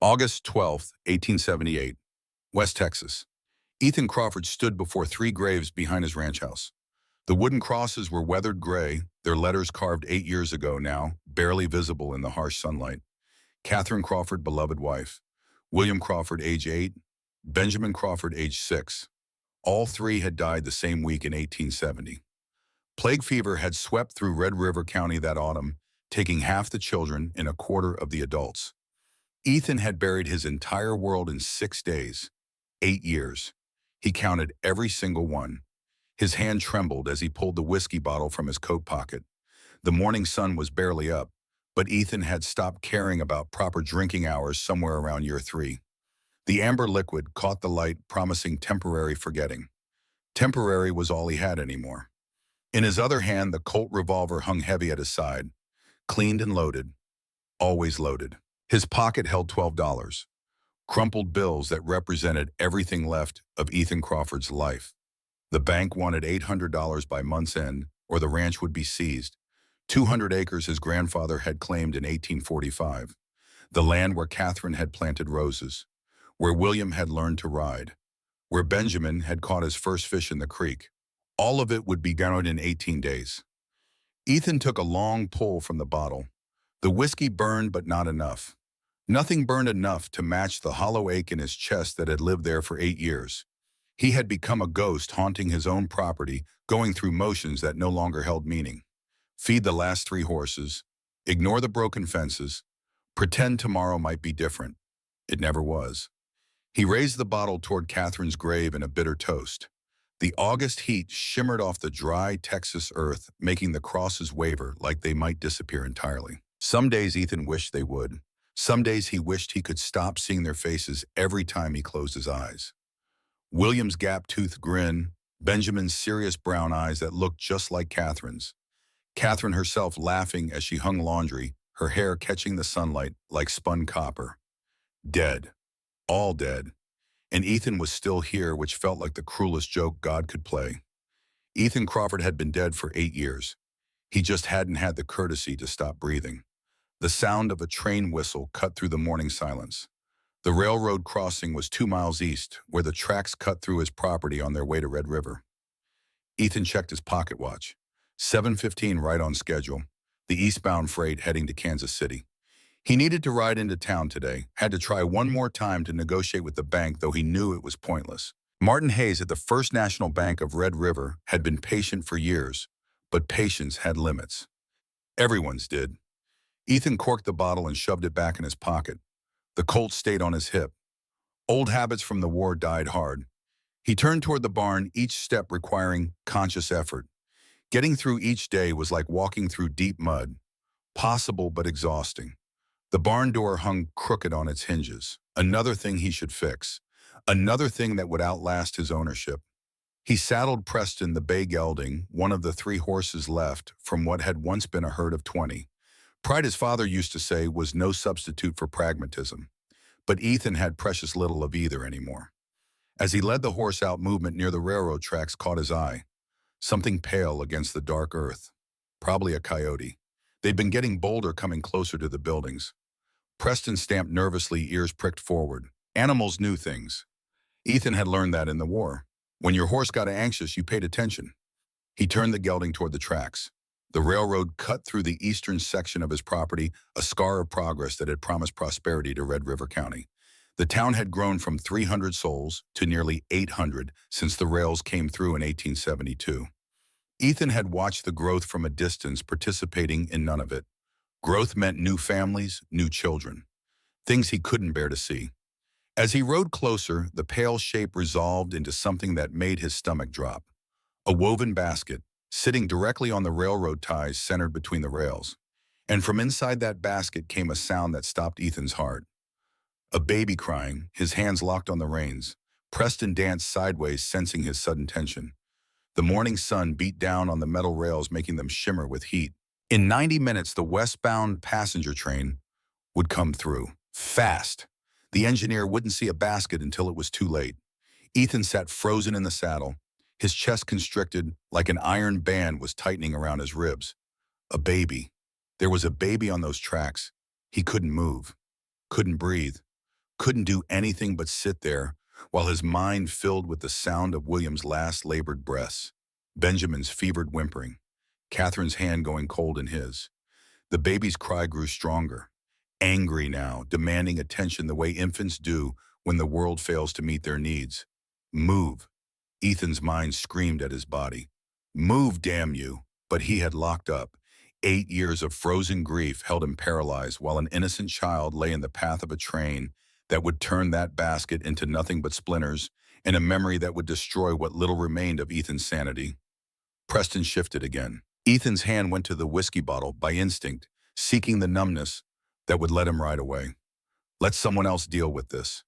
August 12th, 1878, West Texas. Ethan Crawford stood before three graves behind his ranch house. The wooden crosses were weathered gray, their letters carved 8 years ago now, barely visible in the harsh sunlight. Catherine Crawford, beloved wife. William Crawford, age 8. Benjamin Crawford, age 6. All three had died the same week in 1870. Plague fever had swept through Red River County that autumn, taking half the children and a quarter of the adults. Ethan had buried his entire world in 6 days, 8 years. He counted every single one. His hand trembled as he pulled the whiskey bottle from his coat pocket. The morning sun was barely up, but Ethan had stopped caring about proper drinking hours somewhere around year 3. The amber liquid caught the light, promising temporary forgetting. Temporary was all he had anymore. In his other hand, the Colt revolver hung heavy at his side, cleaned and loaded, always loaded. His pocket held $12, crumpled bills that represented everything left of Ethan Crawford's life. The bank wanted $800 by month's end, or the ranch would be seized. 200 acres his grandfather had claimed in 1845. The land where Catherine had planted roses, where William had learned to ride, where Benjamin had caught his first fish in the creek. All of it would be gone in 18 days. Ethan took a long pull from the bottle. The whiskey burned, but not enough. Nothing burned enough to match the hollow ache in his chest that had lived there for 8 years. He had become a ghost haunting his own property, going through motions that no longer held meaning. Feed the last 3 horses, ignore the broken fences, pretend tomorrow might be different. It never was. He raised the bottle toward Catherine's grave in a bitter toast. The August heat shimmered off the dry Texas earth, making the crosses waver like they might disappear entirely. Some days Ethan wished they would. Some days he wished he could stop seeing their faces every time he closed his eyes. William's gap-toothed grin, Benjamin's serious brown eyes that looked just like Catherine's. Catherine herself laughing as she hung laundry, her hair catching the sunlight like spun copper. Dead. All dead. And Ethan was still here, which felt like the cruelest joke God could play. Ethan Crawford had been dead for 8 years. He just hadn't had the courtesy to stop breathing. The sound of a train whistle cut through the morning silence. The railroad crossing was 2 miles east, where the tracks cut through his property on their way to Red River. Ethan checked his pocket watch. 7:15 right on schedule, the eastbound freight heading to Kansas City. He needed to ride into town today, had to try one more time to negotiate with the bank, though he knew it was pointless. Martin Hayes at the First National Bank of Red River had been patient for years, but patience had limits. Everyone's did. Ethan corked the bottle and shoved it back in his pocket. The Colt stayed on his hip. Old habits from the war died hard. He turned toward the barn, each step requiring conscious effort. Getting through each day was like walking through deep mud, possible but exhausting. The barn door hung crooked on its hinges, another thing he should fix, another thing that would outlast his ownership. He saddled Preston the bay gelding, one of the 3 horses left from what had once been a herd of 20. Pride, his father used to say, was no substitute for pragmatism, but Ethan had precious little of either anymore. As he led the horse out, movement near the railroad tracks caught his eye. Something pale against the dark earth. Probably a coyote. They'd been getting bolder coming closer to the buildings. Preston stamped nervously, ears pricked forward. Animals knew things. Ethan had learned that in the war. When your horse got anxious, you paid attention. He turned the gelding toward the tracks. The railroad cut through the eastern section of his property, a scar of progress that had promised prosperity to Red River County. The town had grown from 300 souls to nearly 800 since the rails came through in 1872. Ethan had watched the growth from a distance, participating in none of it. Growth meant new families, new children, things he couldn't bear to see. As he rode closer, the pale shape resolved into something that made his stomach drop. A woven basket, sitting directly on the railroad ties centered between the rails. And from inside that basket came a sound that stopped Ethan's heart. A baby crying, his hands locked on the reins. Preston danced sideways, sensing his sudden tension. The morning sun beat down on the metal rails, making them shimmer with heat. In 90 minutes, the westbound passenger train would come through. Fast. The engineer wouldn't see a basket until it was too late. Ethan sat frozen in the saddle. His chest constricted, like an iron band was tightening around his ribs. A baby. There was a baby on those tracks. He couldn't move, couldn't breathe. couldn't do anything but sit there while his mind filled with the sound of William's last labored breaths, Benjamin's fevered whimpering, Catherine's hand going cold in his. The baby's cry grew stronger, angry now, demanding attention the way infants do when the world fails to meet their needs. Move, Ethan's mind screamed at his body. Move, damn you. But he had locked up. 8 years of frozen grief held him paralyzed while an innocent child lay in the path of a train that would turn that basket into nothing but splinters and a memory that would destroy what little remained of Ethan's sanity. Preston shifted again. Ethan's hand went to the whiskey bottle by instinct, seeking the numbness that would let him ride away. Let someone else deal with this.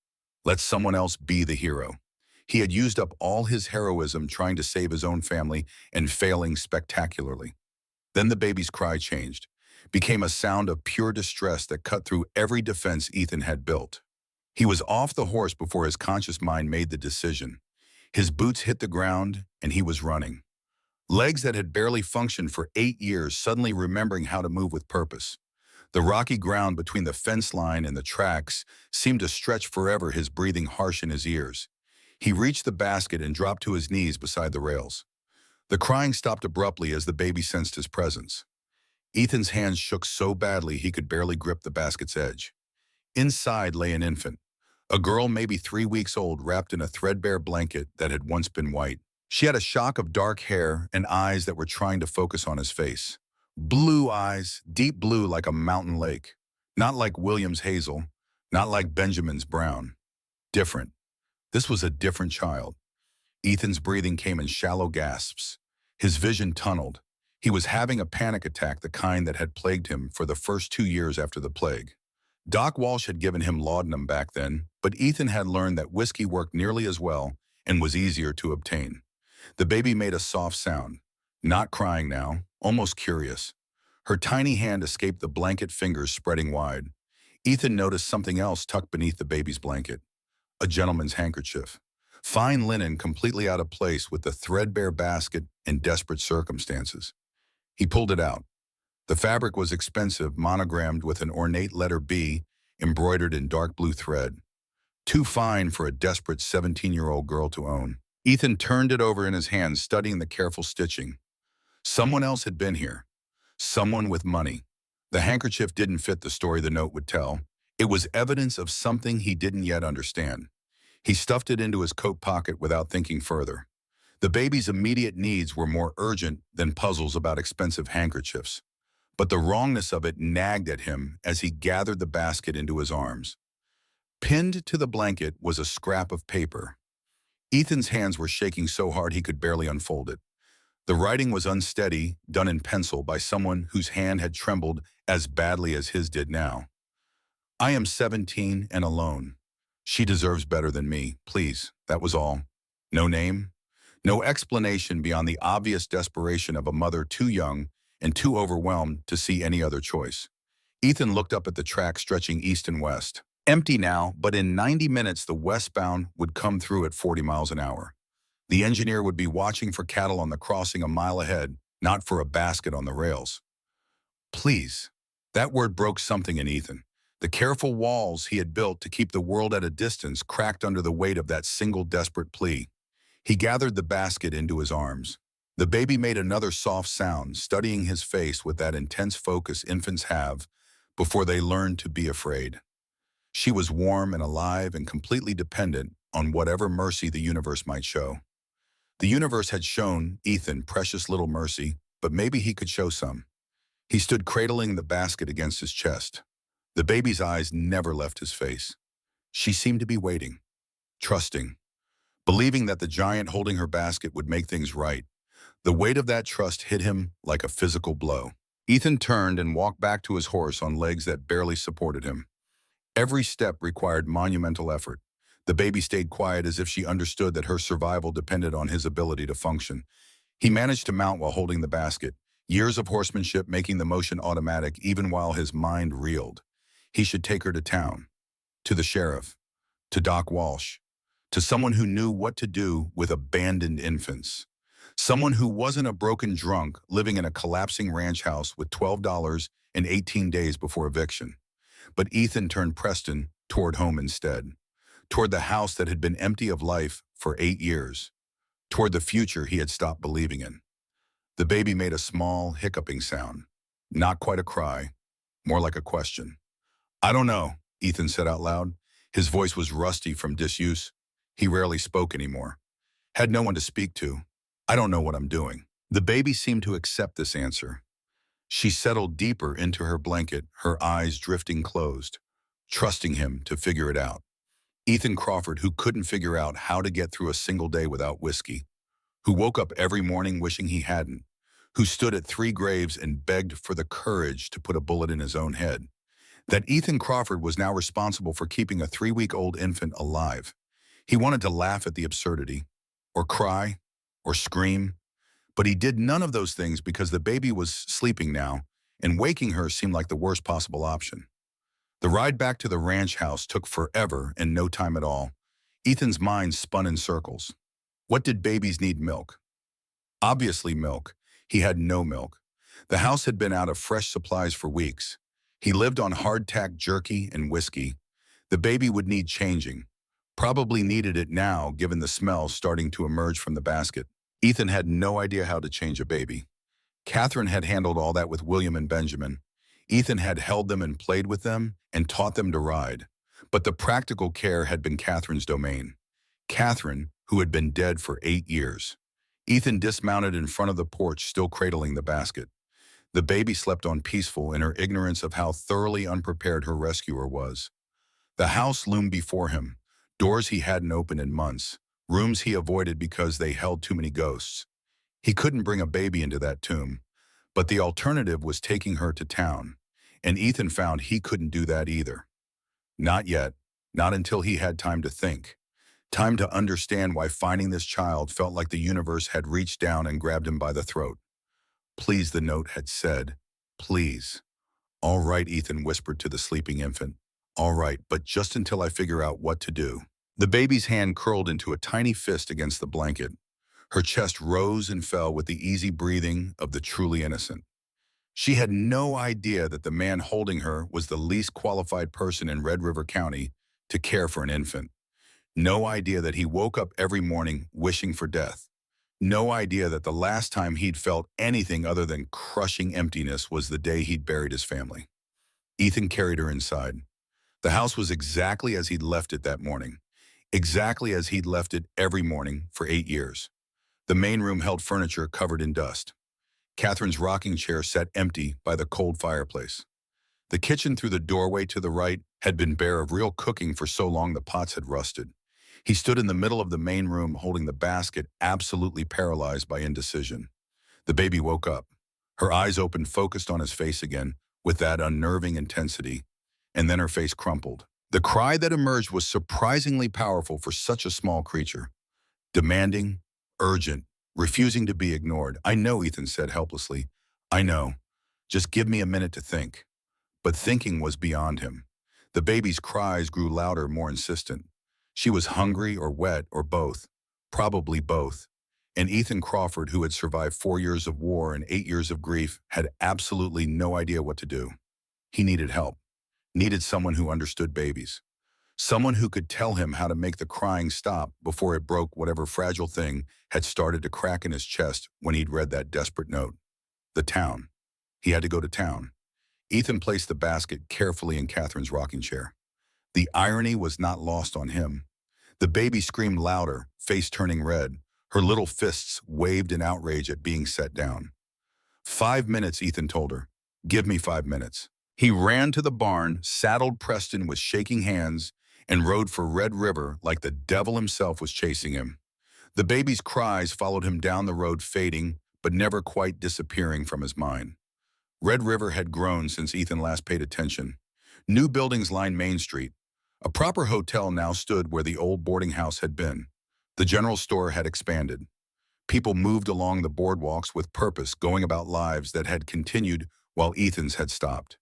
Let someone else be the hero. He had used up all his heroism trying to save his own family and failing spectacularly. Then the baby's cry changed, became a sound of pure distress that cut through every defense Ethan had built. He was off the horse before his conscious mind made the decision. His boots hit the ground, and he was running. Legs that had barely functioned for 8 years suddenly remembering how to move with purpose. The rocky ground between the fence line and the tracks seemed to stretch forever, his breathing harsh in his ears. He reached the basket and dropped to his knees beside the rails. The crying stopped abruptly as the baby sensed his presence. Ethan's hands shook so badly he could barely grip the basket's edge. Inside lay an infant, a girl maybe 3 weeks old wrapped in a threadbare blanket that had once been white. She had a shock of dark hair and eyes that were trying to focus on his face. Blue eyes, deep blue like a mountain lake. Not like William's hazel, not like Benjamin's brown. Different. This was a different child. Ethan's breathing came in shallow gasps. His vision tunneled. He was having a panic attack, the kind that had plagued him for the first 2 years after the plague. Doc Walsh had given him laudanum back then, but Ethan had learned that whiskey worked nearly as well and was easier to obtain. The baby made a soft sound, not crying now, almost curious. Her tiny hand escaped the blanket fingers spreading wide. Ethan noticed something else tucked beneath the baby's blanket. A gentleman's handkerchief. Fine linen completely out of place with the threadbare basket in desperate circumstances. He pulled it out. The fabric was expensive, monogrammed with an ornate letter B embroidered in dark blue thread. Too fine for a desperate 17-year-old girl to own. Ethan turned it over in his hands, studying the careful stitching. Someone else had been here. Someone with money. The handkerchief didn't fit the story the note would tell. It was evidence of something he didn't yet understand. He stuffed it into his coat pocket without thinking further. The baby's immediate needs were more urgent than puzzles about expensive handkerchiefs. But the wrongness of it nagged at him as he gathered the basket into his arms. Pinned to the blanket was a scrap of paper. Ethan's hands were shaking so hard he could barely unfold it. The writing was unsteady, done in pencil by someone whose hand had trembled as badly as his did now. I am 17 and alone. She deserves better than me, please. That was all. No name, no explanation beyond the obvious desperation of a mother too young and too overwhelmed to see any other choice. Ethan looked up at the track stretching east and west. Empty now, but in 90 minutes the westbound would come through at 40 miles an hour. The engineer would be watching for cattle on the crossing a mile ahead, not for a basket on the rails. Please. That word broke something in Ethan. The careful walls he had built to keep the world at a distance cracked under the weight of that single desperate plea. He gathered the basket into his arms. The baby made another soft sound, studying his face with that intense focus infants have before they learn to be afraid. She was warm and alive and completely dependent on whatever mercy the universe might show. The universe had shown Ethan precious little mercy, but maybe he could show some. He stood cradling the basket against his chest. The baby's eyes never left his face. She seemed to be waiting, trusting, believing that the giant holding her basket would make things right. The weight of that trust hit him like a physical blow. Ethan turned and walked back to his horse on legs that barely supported him. Every step required monumental effort. The baby stayed quiet as if she understood that her survival depended on his ability to function. He managed to mount while holding the basket, years of horsemanship making the motion automatic even while his mind reeled. He should take her to town, to the sheriff, to Doc Walsh, to someone who knew what to do with abandoned infants. Someone who wasn't a broken drunk living in a collapsing ranch house with $12 and 18 days before eviction. But Ethan turned Preston toward home instead, toward the house that had been empty of life for 8 years, toward the future he had stopped believing in. The baby made a small, hiccuping sound. Not quite a cry, more like a question. "I don't know," Ethan said out loud. His voice was rusty from disuse. He rarely spoke anymore. Had no one to speak to. "I don't know what I'm doing." The baby seemed to accept this answer. She settled deeper into her blanket, her eyes drifting closed, trusting him to figure it out. Ethan Crawford, who couldn't figure out how to get through a single day without whiskey, who woke up every morning wishing he hadn't, who stood at 3 graves and begged for the courage to put a bullet in his own head. That Ethan Crawford was now responsible for keeping a 3-week-old infant alive. He wanted to laugh at the absurdity, or cry, or scream, but he did none of those things because the baby was sleeping now, and waking her seemed like the worst possible option. The ride back to the ranch house took forever and no time at all. Ethan's mind spun in circles. What did babies need? Milk. Obviously milk. He had no milk. The house had been out of fresh supplies for weeks. He lived on hardtack jerky and whiskey. The baby would need changing. Probably needed it now, given the smell starting to emerge from the basket. Ethan had no idea how to change a baby. Catherine had handled all that with William and Benjamin. Ethan had held them and played with them and taught them to ride. But the practical care had been Catherine's domain. Catherine, who had been dead for 8 years. Ethan dismounted in front of the porch, still cradling the basket. The baby slept on peaceful in her ignorance of how thoroughly unprepared her rescuer was. The house loomed before him, doors he hadn't opened in months, rooms he avoided because they held too many ghosts. He couldn't bring a baby into that tomb, but the alternative was taking her to town, and Ethan found he couldn't do that either. Not yet, not until he had time to think. Time to understand why finding this child felt like the universe had reached down and grabbed him by the throat. "Please," the note had said. "Please." "All right," Ethan whispered to the sleeping infant. "All right, but just until I figure out what to do." The baby's hand curled into a tiny fist against the blanket. Her chest rose and fell with the easy breathing of the truly innocent. She had no idea that the man holding her was the least qualified person in Red River County to care for an infant. No idea that he woke up every morning wishing for death. No idea that the last time he'd felt anything other than crushing emptiness was the day he'd buried his family. Ethan carried her inside. The house was exactly as he'd left it that morning. Exactly as he'd left it every morning for 8 years. The main room held furniture covered in dust. Catherine's rocking chair sat empty by the cold fireplace. The kitchen through the doorway to the right had been bare of real cooking for so long the pots had rusted. He stood in the middle of the main room holding the basket, absolutely paralyzed by indecision. The baby woke up. Her eyes opened, focused on his face again, with that unnerving intensity, and then her face crumpled. The cry that emerged was surprisingly powerful for such a small creature. Demanding, urgent, refusing to be ignored. "I know," Ethan said helplessly. "I know. Just give me a minute to think." But thinking was beyond him. The baby's cries grew louder, more insistent. She was hungry or wet or both, probably both. And Ethan Crawford, who had survived 4 years of war and 8 years of grief, had absolutely no idea what to do. He needed help, needed someone who understood babies, someone who could tell him how to make the crying stop before it broke whatever fragile thing had started to crack in his chest when he'd read that desperate note. The town. He had to go to town. Ethan placed the basket carefully in Catherine's rocking chair. The irony was not lost on him. The baby screamed louder, face turning red. Her little fists waved in outrage at being set down. 5 minutes, Ethan told her. "Give me 5 minutes." He ran to the barn, saddled Preston with shaking hands, and rode for Red River like the devil himself was chasing him. The baby's cries followed him down the road, fading, but never quite disappearing from his mind. Red River had grown since Ethan last paid attention. New buildings lined Main Street. A proper hotel now stood where the old boarding house had been. The general store had expanded. People moved along the boardwalks with purpose, going about lives that had continued while Ethan's had stopped.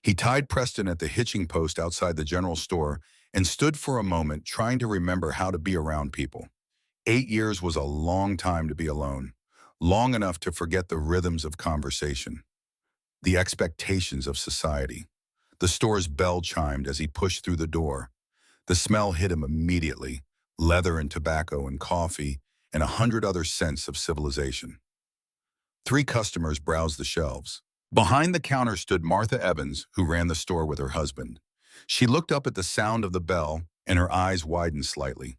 He tied Preston at the hitching post outside the general store and stood for a moment trying to remember how to be around people. 8 years was a long time to be alone, long enough to forget the rhythms of conversation, the expectations of society. The store's bell chimed as he pushed through the door. The smell hit him immediately, leather and tobacco and coffee and 100 other scents of civilization. 3 customers browsed the shelves. Behind the counter stood Martha Evans, who ran the store with her husband. She looked up at the sound of the bell, and her eyes widened slightly.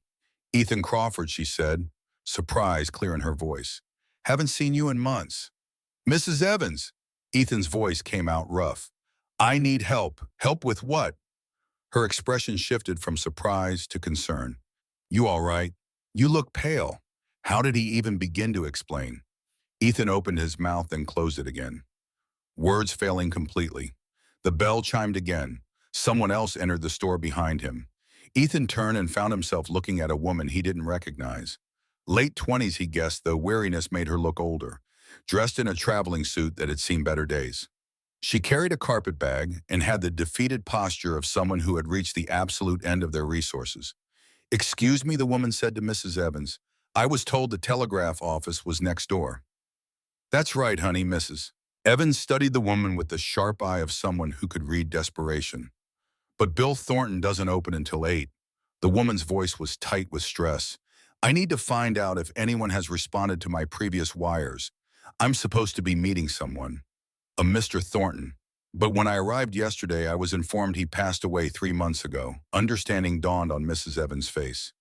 "Ethan Crawford," she said, surprise clear in her voice. "Haven't seen you in months." "Mrs. Evans!" Ethan's voice came out rough. "I need help." "Help with what?" Her expression shifted from surprise to concern. "You all right? You look pale." How did he even begin to explain? Ethan opened his mouth and closed it again, words failing completely. The bell chimed again. Someone else entered the store behind him. Ethan turned and found himself looking at a woman he didn't recognize. Late 20s, he guessed, though weariness made her look older, dressed in a traveling suit that had seen better days. She carried a carpet bag and had the defeated posture of someone who had reached the absolute end of their resources. "Excuse me," the woman said to Mrs. Evans. "I was told the telegraph office was next door." "That's right, honey, Mrs." Evans studied the woman with the sharp eye of someone who could read desperation. "But Bill Thornton doesn't open until 8. The woman's voice was tight with stress. "I need to find out if anyone has responded to my previous wires. I'm supposed to be meeting someone. A Mr. Thornton. But when I arrived yesterday, I was informed he passed away 3 months ago." Understanding dawned on Mrs. Evans' face.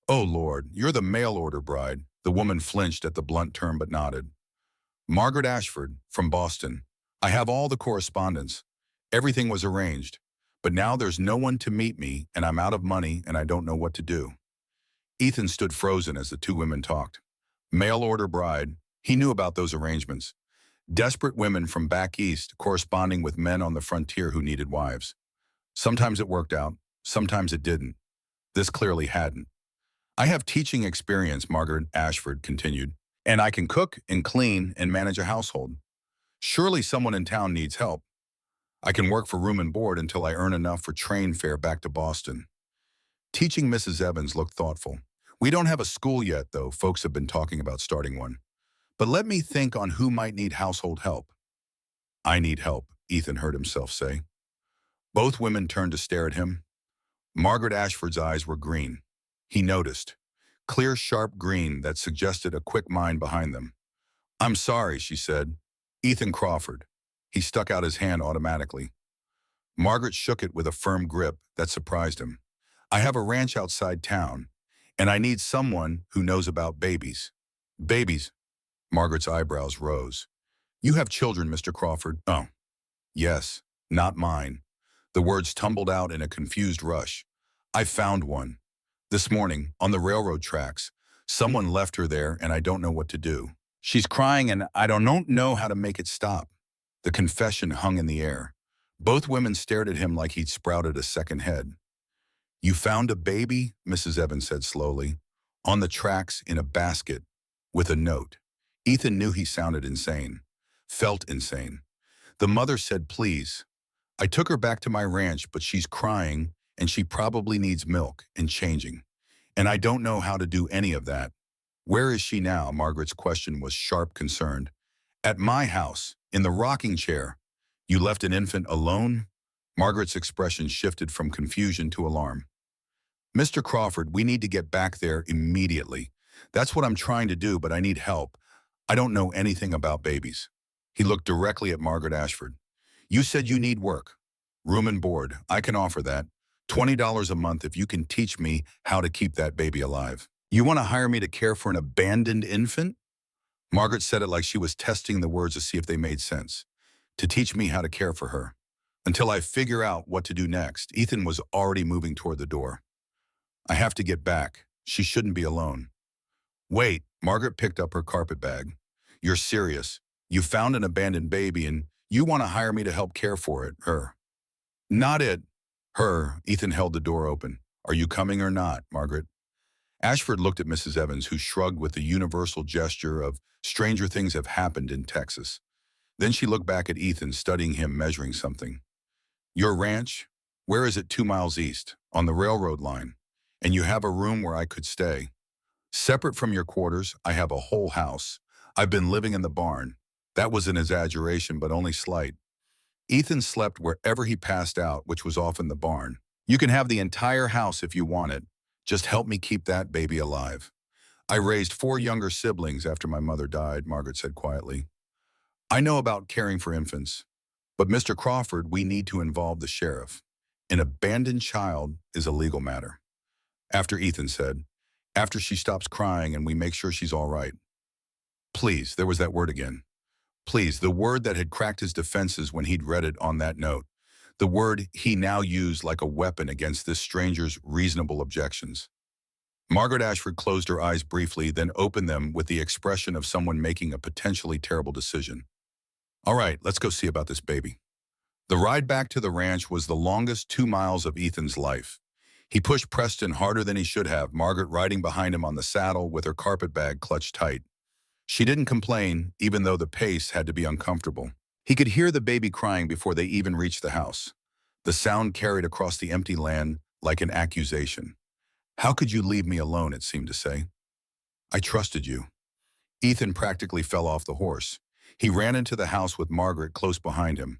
"Oh, Lord, you're the mail-order bride." The woman flinched at the blunt term but nodded. "Margaret Ashford, from Boston. I have all the correspondence. Everything was arranged. But now there's no one to meet me, and I'm out of money, and I don't know what to do." Ethan stood frozen as the 2 women talked. Mail-order bride. He knew about those arrangements. Desperate women from back east corresponding with men on the frontier who needed wives. Sometimes it worked out, sometimes it didn't. This clearly hadn't. "I have teaching experience," Margaret Ashford continued, "and I can cook and clean and manage a household. Surely someone in town needs help. I can work for room and board until I earn enough for train fare back to Boston." Teaching Mrs. Evans looked thoughtful. "We don't have a school yet, though folks have been talking about starting one. But let me think on who might need household help." "I need help," Ethan heard himself say. Both women turned to stare at him. Margaret Ashford's eyes were green. He noticed. Clear, sharp green that suggested a quick mind behind them. "I'm sorry," she said. "Ethan Crawford." He stuck out his hand automatically. Margaret shook it with a firm grip that surprised him. "I have a ranch outside town, and I need someone who knows about babies." "Babies?" Margaret's eyebrows rose. "You have children, Mr. Crawford." "Oh, yes, not mine." The words tumbled out in a confused rush. "I found one. This morning, on the railroad tracks. Someone left her there, and I don't know what to do. She's crying, and I don't know how to make it stop." The confession hung in the air. Both women stared at him like he'd sprouted a second head. "You found a baby," Mrs. Evans said slowly, "on the tracks in a basket, with a note." Ethan knew he sounded insane, felt insane. The mother said, "Please. I took her back to my ranch, but she's crying, and she probably needs milk and changing. And I don't know how to do any of that." "Where is she now?" Margaret's question was sharp, concerned. "At my house, in the rocking chair." "You left an infant alone?" Margaret's expression shifted from confusion to alarm. "Mr. Crawford, we need to get back there immediately. That's what I'm trying to do, but I need help. I don't know anything about babies." He looked directly at Margaret Ashford. "You said you need work. Room and board. I can offer that. $20 a month if you can teach me how to keep that baby alive." "You want to hire me to care for an abandoned infant?" Margaret said it like she was testing the words to see if they made sense. "To teach me how to care for her. Until I figure out what to do next." Ethan was already moving toward the door. "I have to get back. She shouldn't be alone." "Wait," Margaret picked up her carpet bag. "You're serious. You found an abandoned baby and you want to hire me to help care for it, her." "Not it. Her." Ethan held the door open. "Are you coming or not, Margaret?" Ashford looked at Mrs. Evans, who shrugged with the universal gesture of stranger things have happened in Texas. Then she looked back at Ethan, studying him, measuring something. "Your ranch? Where is it? 2 miles east, on the railroad line. And you have a room where I could stay. Separate from your quarters, I have a whole house. I've been living in the barn." That was an exaggeration, but only slight. Ethan slept wherever he passed out, which was often the barn. You can have the entire house if you want it. Just help me keep that baby alive. I raised 4 younger siblings after my mother died, Margaret said quietly. I know about caring for infants, but Mr. Crawford, we need to involve the sheriff. An abandoned child is a legal matter. After Ethan said, after she stops crying and we make sure she's all right. Please, there was that word again. Please, the word that had cracked his defenses when he'd read it on that note. The word he now used like a weapon against this stranger's reasonable objections. Margaret Ashford closed her eyes briefly, then opened them with the expression of someone making a potentially terrible decision. All right, let's go see about this baby. The ride back to the ranch was the longest 2 miles of Ethan's life. He pushed Preston harder than he should have, Margaret riding behind him on the saddle with her carpet bag clutched tight. She didn't complain, even though the pace had to be uncomfortable. He could hear the baby crying before they even reached the house. The sound carried across the empty land like an accusation. How could you leave me alone, it seemed to say. I trusted you. Ethan practically fell off the horse. He ran into the house with Margaret close behind him.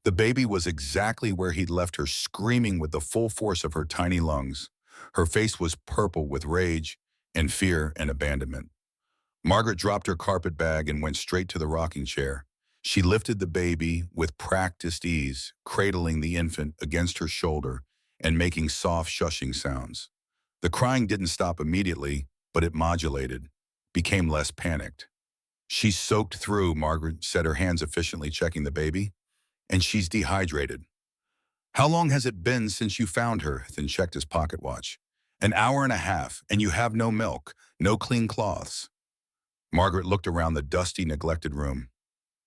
The baby was exactly where he'd left her, screaming with the full force of her tiny lungs. Her face was purple with rage and fear and abandonment. Margaret dropped her carpet bag and went straight to the rocking chair. She lifted the baby with practiced ease, cradling the infant against her shoulder and making soft shushing sounds. The crying didn't stop immediately, but it modulated, became less panicked. She's soaked through, Margaret said, her hands efficiently checking the baby. And she's dehydrated. How long has it been since you found her? Ethan checked his pocket watch. An hour and a half, and you have no milk, no clean cloths. Margaret looked around the dusty, neglected room.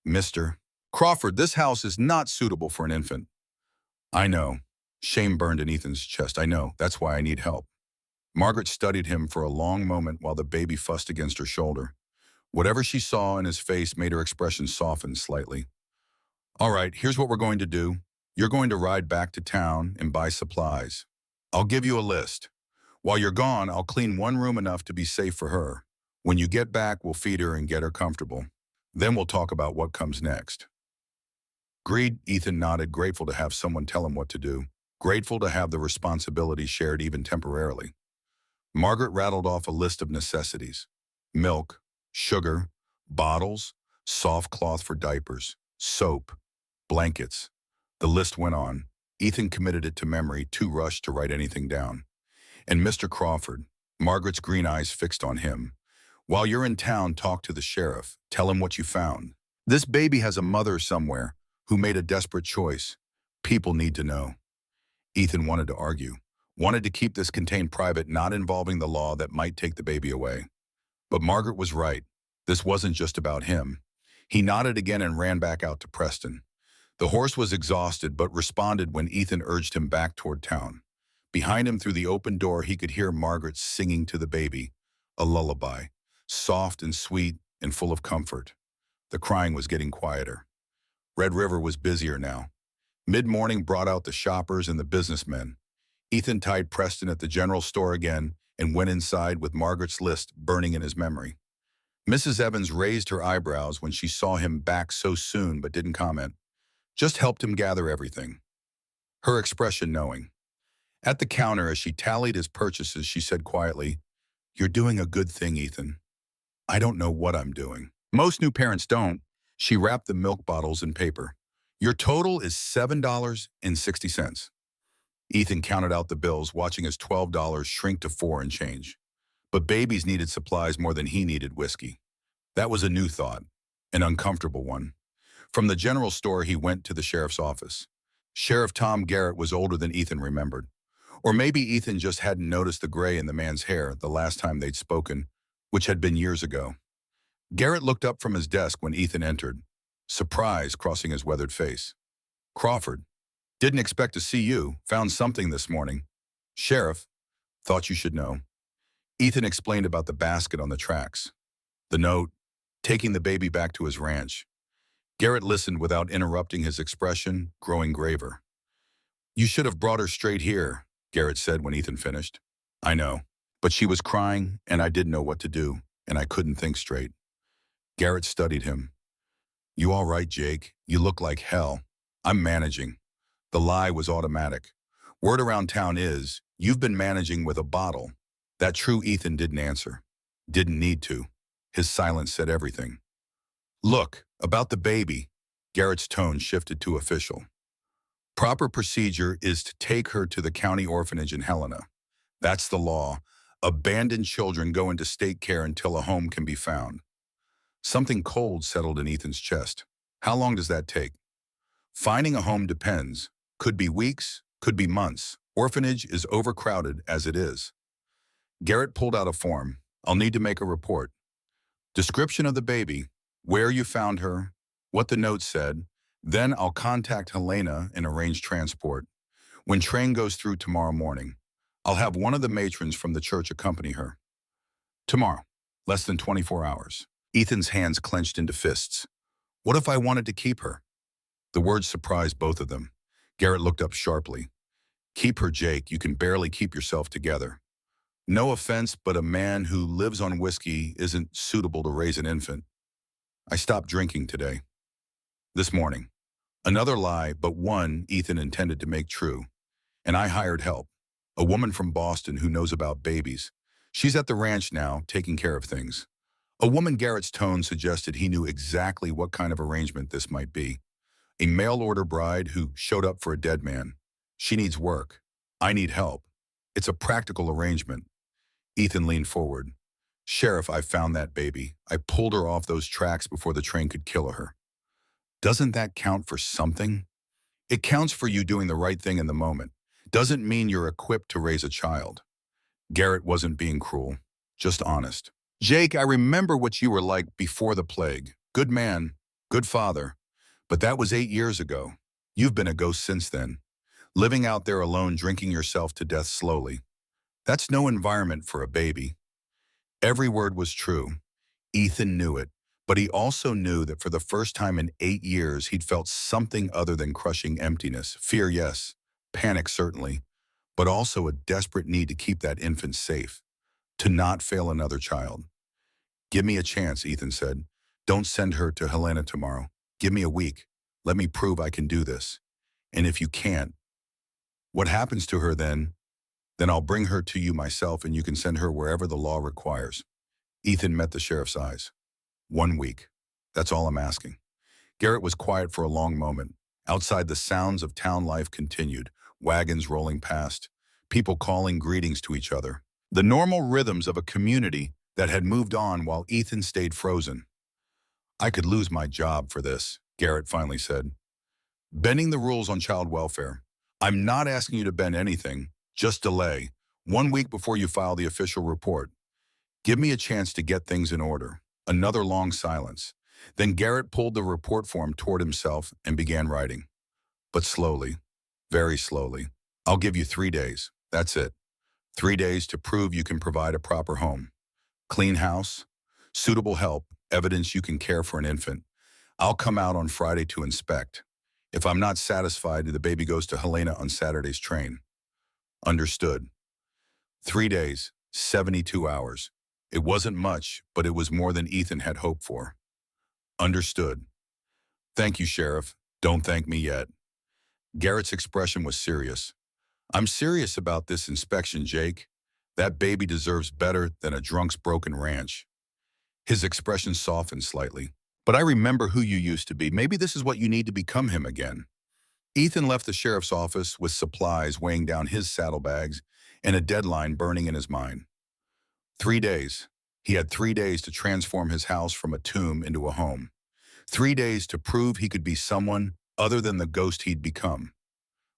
Mr. Crawford, this house is not suitable for an infant. I know. Shame burned in Ethan's chest. I know. That's why I need help. Margaret studied him for a long moment while the baby fussed against her shoulder. Whatever she saw in his face made her expression soften slightly. All right, here's what we're going to do. You're going to ride back to town and buy supplies. I'll give you a list. While you're gone, I'll clean one room enough to be safe for her. When you get back, we'll feed her and get her comfortable. Then we'll talk about what comes next. Agreed, Ethan nodded, grateful to have someone tell him what to do. Grateful to have the responsibility shared even temporarily. Margaret rattled off a list of necessities. Milk, sugar, bottles, soft cloth for diapers, soap, blankets. The list went on. Ethan committed it to memory, too rushed to write anything down. And Mr. Crawford, Margaret's green eyes fixed on him. While you're in town, talk to the sheriff. Tell him what you found. This baby has a mother somewhere who made a desperate choice. People need to know. Ethan wanted to argue, wanted to keep this contained private, not involving the law that might take the baby away. But Margaret was right. This wasn't just about him. He nodded again and ran back out to Preston. The horse was exhausted but responded when Ethan urged him back toward town. Behind him through the open door, he could hear Margaret singing to the baby, a lullaby, soft and sweet and full of comfort. The crying was getting quieter. Red River was busier now. Mid-morning brought out the shoppers and the businessmen. Ethan tied Preston at the general store again and went inside with Margaret's list burning in his memory. Mrs. Evans raised her eyebrows when she saw him back so soon but didn't comment. Just helped him gather everything. Her expression knowing. At the counter, as she tallied his purchases, she said quietly, "You're doing a good thing, Ethan." "I don't know what I'm doing." Most new parents don't. She wrapped the milk bottles in paper. "Your total is $7.60. Ethan counted out the bills, watching his $12 shrink to $4 and change. But babies needed supplies more than he needed whiskey. That was a new thought, an uncomfortable one. From the general store, he went to the sheriff's office. Sheriff Tom Garrett was older than Ethan remembered. Or maybe Ethan just hadn't noticed the gray in the man's hair the last time they'd spoken, which had been years ago. Garrett looked up from his desk when Ethan entered, surprise crossing his weathered face. "Crawford, didn't expect to see you. Found something this morning." "Sheriff, thought you should know." Ethan explained about the basket on the tracks. The note, taking the baby back to his ranch. Garrett listened without interrupting, his expression growing graver. "You should have brought her straight here," Garrett said when Ethan finished. "I know, but she was crying and I didn't know what to do, and I couldn't think straight." Garrett studied him. "You all right, Jake? You look like hell." "I'm managing." The lie was automatic. Word around town is, you've been managing with a bottle. That true? Ethan didn't answer. Didn't need to. His silence said everything. Look, about the baby. Garrett's tone shifted to official. Proper procedure is to take her to the county orphanage in Helena. That's the law. Abandoned children go into state care until a home can be found. Something cold settled in Ethan's chest. How long does that take? Finding a home depends. Could be weeks, could be months. Orphanage is overcrowded as it is. Garrett pulled out a form. I'll need to make a report. Description of the baby, where you found her, what the note said. Then I'll contact Helena and arrange transport. When train goes through tomorrow morning, I'll have one of the matrons from the church accompany her. Tomorrow, less than 24 hours. Ethan's hands clenched into fists. What if I wanted to keep her? The words surprised both of them. Garrett looked up sharply. Keep her, Jake. You can barely keep yourself together. No offense, but a man who lives on whiskey isn't suitable to raise an infant. I stopped drinking today. This morning. Another lie, but one Ethan intended to make true. And I hired help. A woman from Boston who knows about babies. She's at the ranch now, taking care of things. A woman. Garrett's tone suggested he knew exactly what kind of arrangement this might be. A mail-order bride who showed up for a dead man. She needs work. I need help. It's a practical arrangement. Ethan leaned forward. Sheriff, I found that baby. I pulled her off those tracks before the train could kill her. Doesn't that count for something? It counts for you doing the right thing in the moment. Doesn't mean you're equipped to raise a child. Garrett wasn't being cruel, just honest. Jake, I remember what you were like before the plague. Good man, good father. But that was 8 years ago. You've been a ghost since then. Living out there alone, drinking yourself to death slowly. That's no environment for a baby. Every word was true. Ethan knew it, but he also knew that for the first time in 8 years, he'd felt something other than crushing emptiness. Fear, yes. Panic, certainly. But also a desperate need to keep that infant safe. To not fail another child. Give me a chance, Ethan said. Don't send her to Helena tomorrow. Give me a week. Let me prove I can do this. And if you can't, what happens to her then? Then I'll bring her to you myself and you can send her wherever the law requires. Ethan met the sheriff's eyes. 1 week. That's all I'm asking. Garrett was quiet for a long moment. Outside, the sounds of town life continued. Wagons rolling past. People calling greetings to each other. The normal rhythms of a community that had moved on while Ethan stayed frozen. I could lose my job for this, Garrett finally said. Bending the rules on child welfare. I'm not asking you to bend anything, just delay. 1 week before you file the official report. Give me a chance to get things in order. Another long silence. Then Garrett pulled the report form toward himself and began writing. But slowly, very slowly. I'll give you 3 days. That's it. 3 days to prove you can provide a proper home. Clean house, suitable help, evidence you can care for an infant. I'll come out on Friday to inspect. If I'm not satisfied, the baby goes to Helena on Saturday's train. Understood. 3 days, 72 hours. It wasn't much, but it was more than Ethan had hoped for. Understood. Thank you, Sheriff. Don't thank me yet. Garrett's expression was serious. I'm serious about this inspection, Jake. That baby deserves better than a drunk's broken ranch. His expression softened slightly. But I remember who you used to be. Maybe this is what you need to become him again. Ethan left the sheriff's office with supplies weighing down his saddlebags and a deadline burning in his mind. 3 days. He had 3 days to transform his house from a tomb into a home. 3 days to prove he could be someone other than the ghost he'd become.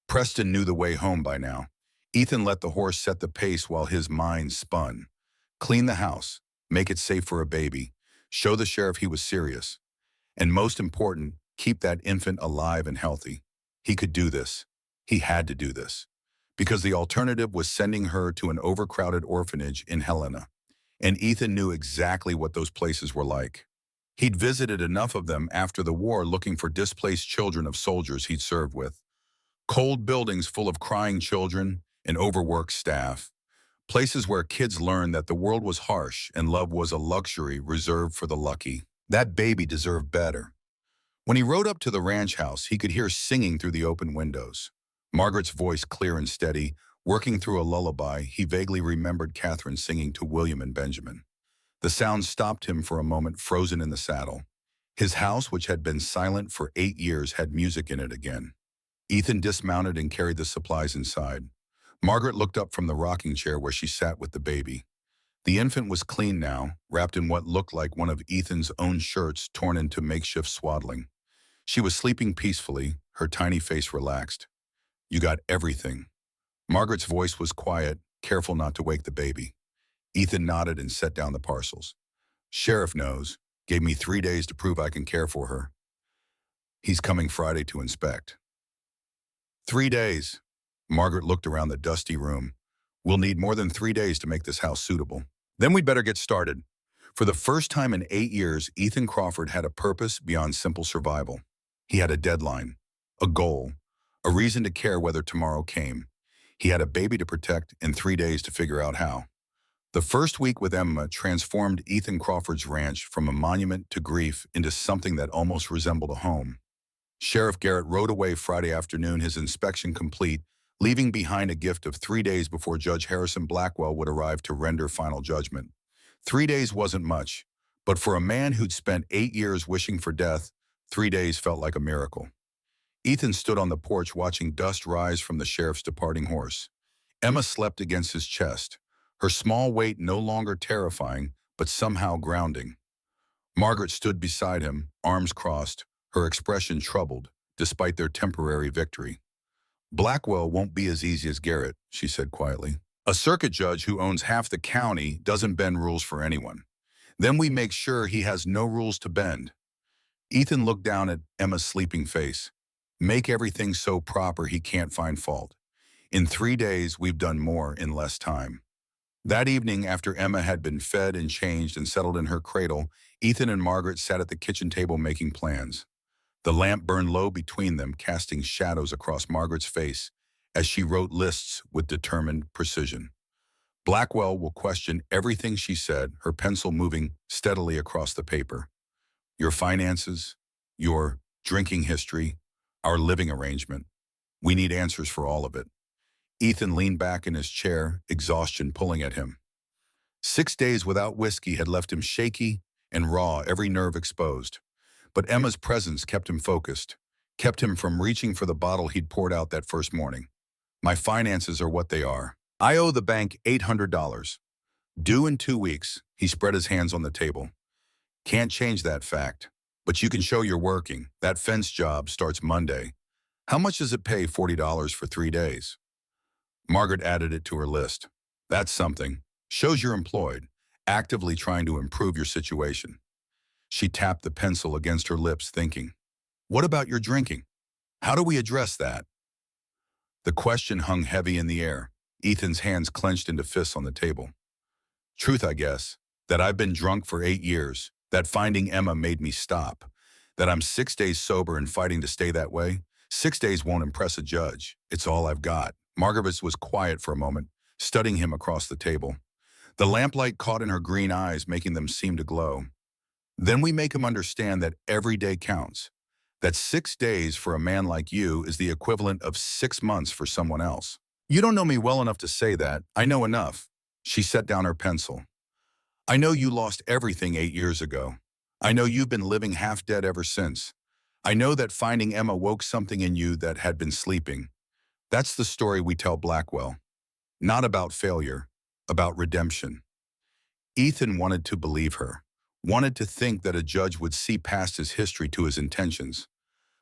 Preston knew the way home by now. Ethan let the horse set the pace while his mind spun. Clean the house, make it safe for a baby, show the sheriff he was serious. And most important, keep that infant alive and healthy. He could do this. He had to do this. Because the alternative was sending her to an overcrowded orphanage in Helena. And Ethan knew exactly what those places were like. He'd visited enough of them after the war looking for displaced children of soldiers he'd served with. Cold buildings full of crying children and overworked staff. Places where kids learned that the world was harsh and love was a luxury reserved for the lucky. That baby deserved better. When he rode up to the ranch house, he could hear singing through the open windows. Margaret's voice clear and steady, working through a lullaby. He vaguely remembered Catherine singing to William and Benjamin. The sound stopped him for a moment, frozen in the saddle. His house, which had been silent for 8 years, had music in it again. Ethan dismounted and carried the supplies inside. Margaret looked up from the rocking chair where she sat with the baby. The infant was clean now, wrapped in what looked like one of Ethan's own shirts torn into makeshift swaddling. She was sleeping peacefully, her tiny face relaxed. "You got everything." Margaret's voice was quiet, careful not to wake the baby. Ethan nodded and set down the parcels. "Sheriff knows. Gave me 3 days to prove I can care for her. He's coming Friday to inspect." 3 days. Margaret looked around the dusty room. "We'll need more than 3 days to make this house suitable. Then we'd better get started." For the first time in 8 years, Ethan Crawford had a purpose beyond simple survival. He had a deadline, a goal, a reason to care whether tomorrow came. He had a baby to protect and 3 days to figure out how. The first week with Emma transformed Ethan Crawford's ranch from a monument to grief into something that almost resembled a home. Sheriff Garrett rode away Friday afternoon, his inspection complete, leaving behind a gift of 3 days before Judge Harrison Blackwell would arrive to render final judgment. 3 days wasn't much, but for a man who'd spent 8 years wishing for death, 3 days felt like a miracle. Ethan stood on the porch watching dust rise from the sheriff's departing horse. Emma slept against his chest, her small weight no longer terrifying, but somehow grounding. Margaret stood beside him, arms crossed, her expression troubled, despite their temporary victory. "Blackwell won't be as easy as Garrett," she said quietly. "A circuit judge who owns half the county doesn't bend rules for anyone. Then we make sure he has no rules to bend." Ethan looked down at Emma's sleeping face. "Make everything so proper he can't find fault. In 3 days, we've done more in less time." That evening, after Emma had been fed and changed and settled in her cradle, Ethan and Margaret sat at the kitchen table making plans. The lamp burned low between them, casting shadows across Margaret's face as she wrote lists with determined precision. Blackwell will question everything she said, her pencil moving steadily across the paper. Your finances, your drinking history, our living arrangement. We need answers for all of it. Ethan leaned back in his chair, exhaustion pulling at him. 6 days without whiskey had left him shaky and raw, every nerve exposed. But Emma's presence kept him focused, kept him from reaching for the bottle he'd poured out that first morning. "My finances are what they are. I owe the bank $800. Due in 2 weeks." He spread his hands on the table. "Can't change that fact. But you can show you're working. That fence job starts Monday. How much does it pay, $40 for 3 days? Margaret added it to her list. "That's something. Shows you're employed, actively trying to improve your situation." She tapped the pencil against her lips, thinking, "What about your drinking? How do we address that?" The question hung heavy in the air. Ethan's hands clenched into fists on the table. "Truth, I guess, that I've been drunk for 8 years, that finding Emma made me stop, that I'm 6 days sober and fighting to stay that way. 6 days won't impress a judge. It's all I've got." Margaret was quiet for a moment, studying him across the table. The lamplight caught in her green eyes, making them seem to glow. "Then we make him understand that every day counts, that 6 days for a man like you is the equivalent of 6 months for someone else." "You don't know me well enough to say that. I know enough." She set down her pencil. "I know you lost everything 8 years ago. I know you've been living half dead ever since. I know that finding Emma woke something in you that had been sleeping. That's the story we tell Blackwell. Not about failure, about redemption." Ethan wanted to believe her, wanted to think that a judge would see past his history to his intentions.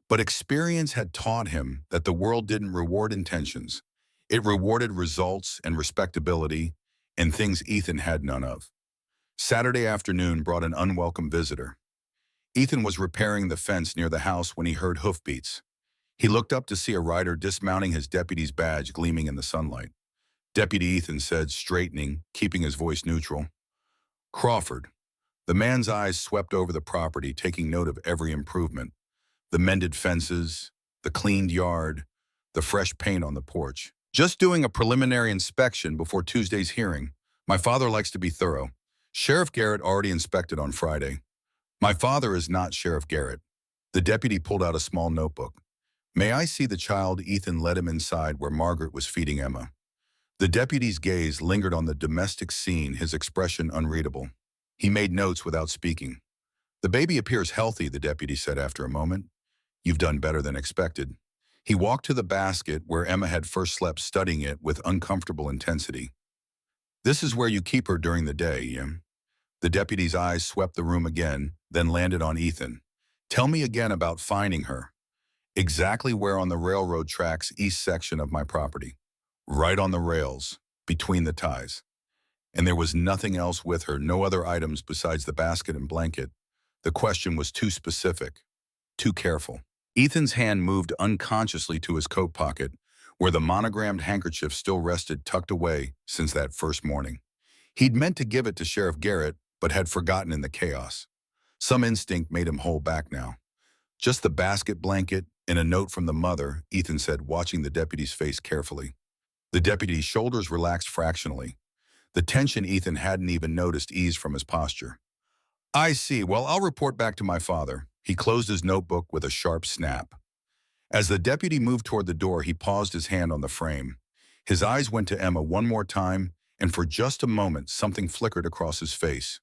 But experience had taught him that the world didn't reward intentions. It rewarded results and respectability, and things Ethan had none of. Saturday afternoon brought an unwelcome visitor. Ethan was repairing the fence near the house when he heard hoofbeats. He looked up to see a rider dismounting, his deputy's badge gleaming in the sunlight. "Deputy Ethan," said, straightening, keeping his voice neutral. "Crawford." The man's eyes swept over the property, taking note of every improvement. The mended fences, the cleaned yard, the fresh paint on the porch. "Just doing a preliminary inspection before Tuesday's hearing. My father likes to be thorough. Sheriff Garrett already inspected on Friday." "My father is not Sheriff Garrett." The deputy pulled out a small notebook. "May I see the child?" Ethan led him inside where Margaret was feeding Emma. The deputy's gaze lingered on the domestic scene, his expression unreadable. He made notes without speaking. "The baby appears healthy," the deputy said after a moment. "You've done better than expected." He walked to the basket where Emma had first slept, studying it with uncomfortable intensity. "This is where you keep her during the day, Yim." The deputy's eyes swept the room again, then landed on Ethan. "Tell me again about finding her." "Exactly where on the railroad tracks, east section of my property." "Right on the rails, between the ties." "And there was nothing else with her, no other items besides the basket and blanket?" The question was too specific, too careful. Ethan's hand moved unconsciously to his coat pocket, where the monogrammed handkerchief still rested tucked away since that first morning. He'd meant to give it to Sheriff Garrett, but had forgotten in the chaos. Some instinct made him hold back now. "Just the basket, blanket, and a note from the mother," Ethan said, watching the deputy's face carefully. The deputy's shoulders relaxed fractionally. The tension Ethan hadn't even noticed eased from his posture. "I see. Well, I'll report back to my father." He closed his notebook with a sharp snap. As the deputy moved toward the door, he paused, his hand on the frame. His eyes went to Emma one more time, and for just a moment, something flickered across his face.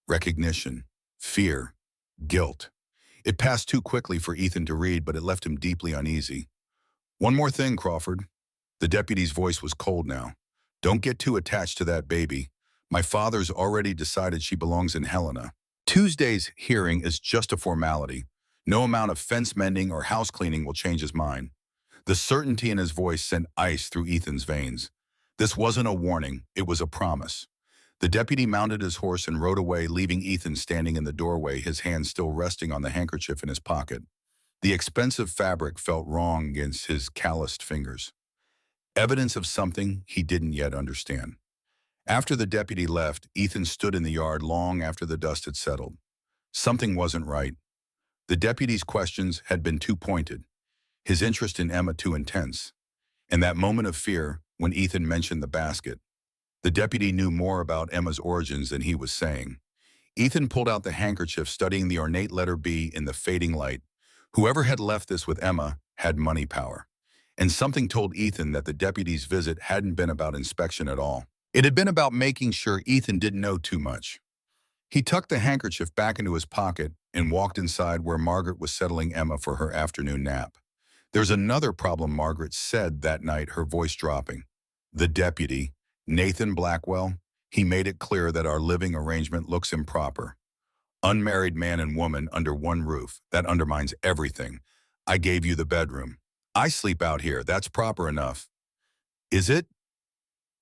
Recognition, fear, guilt. It passed too quickly for Ethan to read, but it left him deeply uneasy. "One more thing, Crawford." The deputy's voice was cold now. "Don't get too attached to that baby. My father's already decided she belongs in Helena. Tuesday's hearing is just a formality. No amount of fence mending or house cleaning will change his mind." The certainty in his voice sent ice through Ethan's veins. This wasn't a warning, it was a promise. The deputy mounted his horse and rode away, leaving Ethan standing in the doorway, his hand still resting on the handkerchief in his pocket. The expensive fabric felt wrong against his calloused fingers. Evidence of something he didn't yet understand. After the deputy left, Ethan stood in the yard long after the dust had settled. Something wasn't right. The deputy's questions had been too pointed, his interest in Emma too intense. In that moment of fear, when Ethan mentioned the basket, the deputy knew more about Emma's origins than he was saying. Ethan pulled out the handkerchief, studying the ornate letter B in the fading light. Whoever had left this with Emma had money power. And something told Ethan that the deputy's visit hadn't been about inspection at all. It had been about making sure Ethan didn't know too much. He tucked the handkerchief back into his pocket and walked inside where Margaret was settling Emma for her afternoon nap. "There's another problem," Margaret said that night, her voice dropping. "The deputy, Nathan Blackwell, he made it clear that our living arrangement looks improper. Unmarried man and woman under one roof, that undermines everything. I gave you the bedroom. I sleep out here, that's proper enough." "Is it?"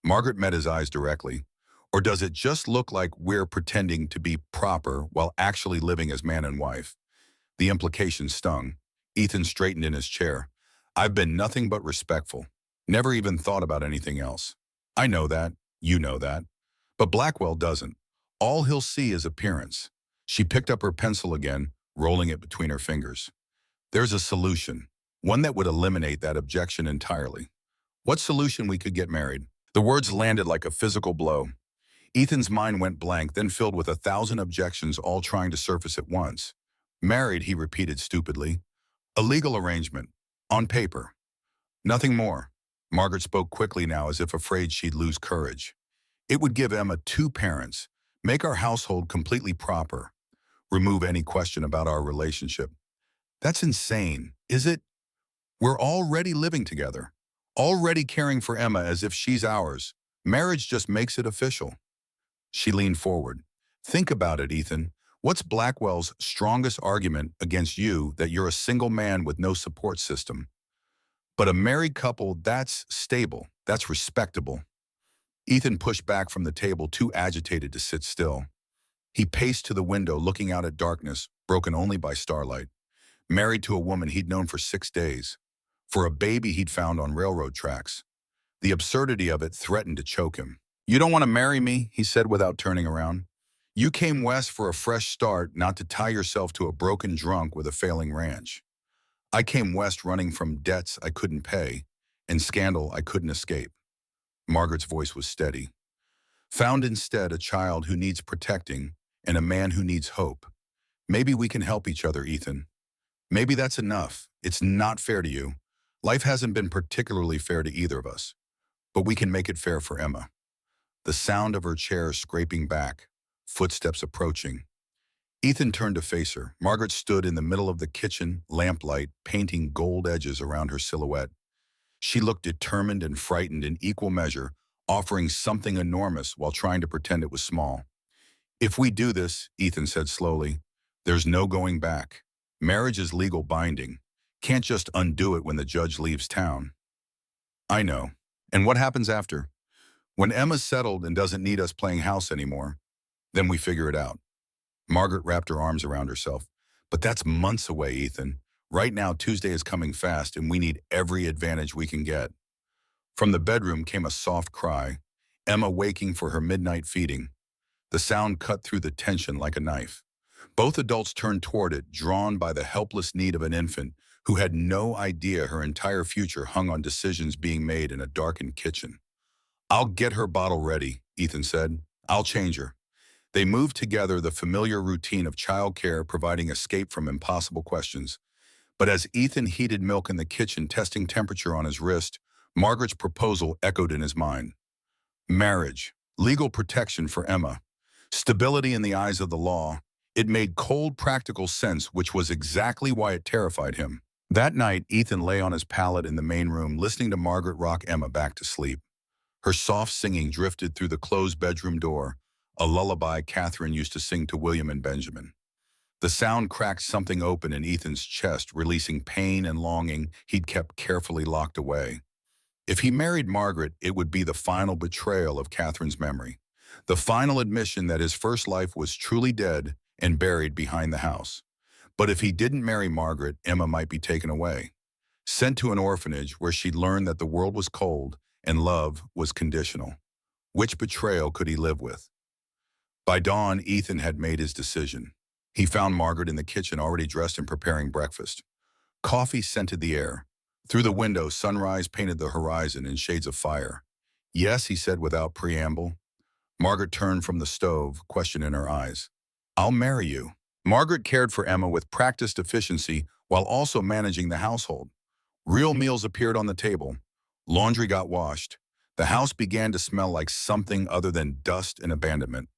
Margaret met his eyes directly. "Or does it just look like we're pretending to be proper while actually living as man and wife?" The implication stung. Ethan straightened in his chair. "I've been nothing but respectful. Never even thought about anything else. I know that. You know that. But Blackwell doesn't. All he'll see is appearance." She picked up her pencil again, rolling it between her fingers. "There's a solution. One that would eliminate that objection entirely." "What solution?" "We could get married." The words landed like a physical blow. Ethan's mind went blank, then filled with 1,000 objections, all trying to surface at once. "Married," he repeated stupidly. "A legal arrangement. On paper. Nothing more." Margaret spoke quickly now, as if afraid she'd lose courage. "It would give Emma two parents, make our household completely proper, remove any question about our relationship." "That's insane, is it? We're already living together, already caring for Emma as if she's ours. Marriage just makes it official." She leaned forward. "Think about it, Ethan. What's Blackwell's strongest argument against you, that you're a single man with no support system? But a married couple, that's stable, that's respectable." Ethan pushed back from the table, too agitated to sit still. He paced to the window, looking out at darkness, broken only by starlight. Married to a woman he'd known for 6 days. For a baby he'd found on railroad tracks. The absurdity of it threatened to choke him. "You don't want to marry me," he said without turning around. "You came west for a fresh start, not to tie yourself to a broken drunk with a failing ranch. I came west running from debts I couldn't pay and scandal I couldn't escape." Margaret's voice was steady. "Found instead a child who needs protecting and a man who needs hope. Maybe we can help each other, Ethan. Maybe that's enough." It's not fair to you. Life hasn't been particularly fair to either of us, but we can make it fair for Emma. The sound of her chair scraping back, footsteps approaching. Ethan turned to face her. Margaret stood in the middle of the kitchen, lamplight, painting gold edges around her silhouette. She looked determined and frightened in equal measure, offering something enormous while trying to pretend it was small. If we do this, Ethan said slowly, there's no going back. Marriage is legal binding. Can't just undo it when the judge leaves town. I know. And what happens after? When Emma's settled and doesn't need us playing house anymore, then we figure it out. Margaret wrapped her arms around herself. But that's months away, Ethan. Right now, Tuesday is coming fast, and we need every advantage we can get. From the bedroom came a soft cry, Emma waking for her midnight feeding. The sound cut through the tension like a knife. Both adults turned toward it, drawn by the helpless need of an infant who had no idea her entire future hung on decisions being made in a darkened kitchen. I'll get her bottle ready, Ethan said. I'll change her. They moved together, the familiar routine of childcare providing escape from impossible questions. But as Ethan heated milk in the kitchen, testing temperature on his wrist, Margaret's proposal echoed in his mind. Marriage, legal protection for Emma, stability in the eyes of the law. It made cold, practical sense, which was exactly why it terrified him. That night, Ethan lay on his pallet in the main room, listening to Margaret rock Emma back to sleep. Her soft singing drifted through the closed bedroom door, a lullaby Catherine used to sing to William and Benjamin. The sound cracked something open in Ethan's chest, releasing pain and longing he'd kept carefully locked away. If he married Margaret, it would be the final betrayal of Catherine's memory, the final admission that his first life was truly dead and buried behind the house. But if he didn't marry Margaret, Emma might be taken away, sent to an orphanage where she'd learn that the world was cold and love was conditional. Which betrayal could he live with? By dawn, Ethan had made his decision. He found Margaret in the kitchen, already dressed and preparing breakfast. Coffee scented the air. Through the window, sunrise painted the horizon in shades of fire. Yes, he said without preamble. Margaret turned from the stove, question in her eyes. I'll marry you. Margaret cared for Emma with practiced efficiency while also managing the household. Real meals appeared on the table. Laundry got washed. The house began to smell like something other than dust and abandonment.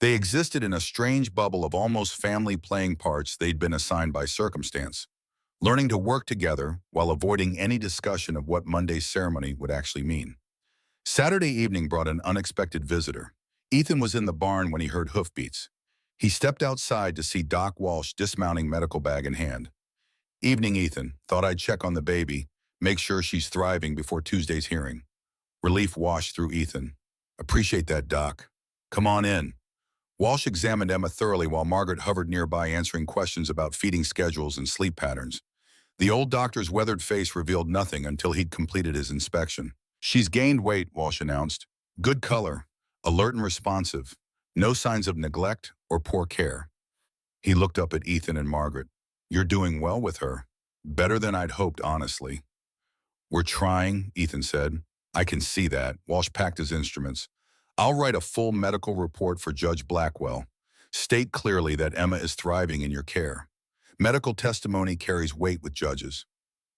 They existed in a strange bubble of almost family playing parts they'd been assigned by circumstance, learning to work together while avoiding any discussion of what Monday's ceremony would actually mean. Saturday evening brought an unexpected visitor. Ethan was in the barn when he heard hoofbeats. He stepped outside to see Doc Walsh dismounting, medical bag in hand. Evening, Ethan. Thought I'd check on the baby, make sure she's thriving before Tuesday's hearing. Relief washed through Ethan. Appreciate that, Doc. Come on in. Walsh examined Emma thoroughly while Margaret hovered nearby, answering questions about feeding schedules and sleep patterns. The old doctor's weathered face revealed nothing until he'd completed his inspection. She's gained weight, Walsh announced. Good color, alert and responsive. No signs of neglect or poor care. He looked up at Ethan and Margaret. You're doing well with her. Better than I'd hoped, honestly. We're trying, Ethan said. I can see that. Walsh packed his instruments. I'll write a full medical report for Judge Blackwell. State clearly that Emma is thriving in your care. Medical testimony carries weight with judges.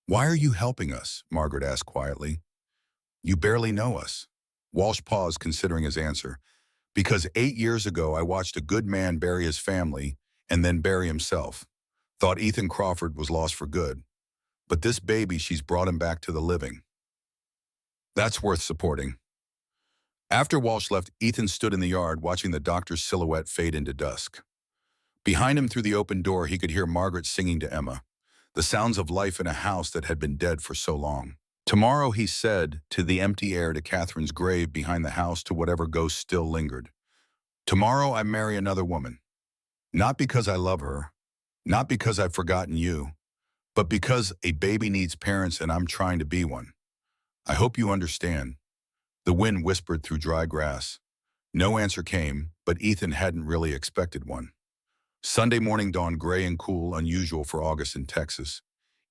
Why are you helping us? Margaret asked quietly. You barely know us. Walsh paused, considering his answer. Because 8 years ago, I watched a good man bury his family and then bury himself. Thought Ethan Crawford was lost for good. But this baby, she's brought him back to the living. That's worth supporting. After Walsh left, Ethan stood in the yard watching the doctor's silhouette fade into dusk. Behind him through the open door, he could hear Margaret singing to Emma, the sounds of life in a house that had been dead for so long. Tomorrow, he said, to the empty air, to Catherine's grave behind the house, to whatever ghost still lingered. Tomorrow I marry another woman. Not because I love her, not because I've forgotten you, but because a baby needs parents and I'm trying to be one. I hope you understand. The wind whispered through dry grass. No answer came, but Ethan hadn't really expected one. Sunday morning dawned gray and cool, unusual for August in Texas.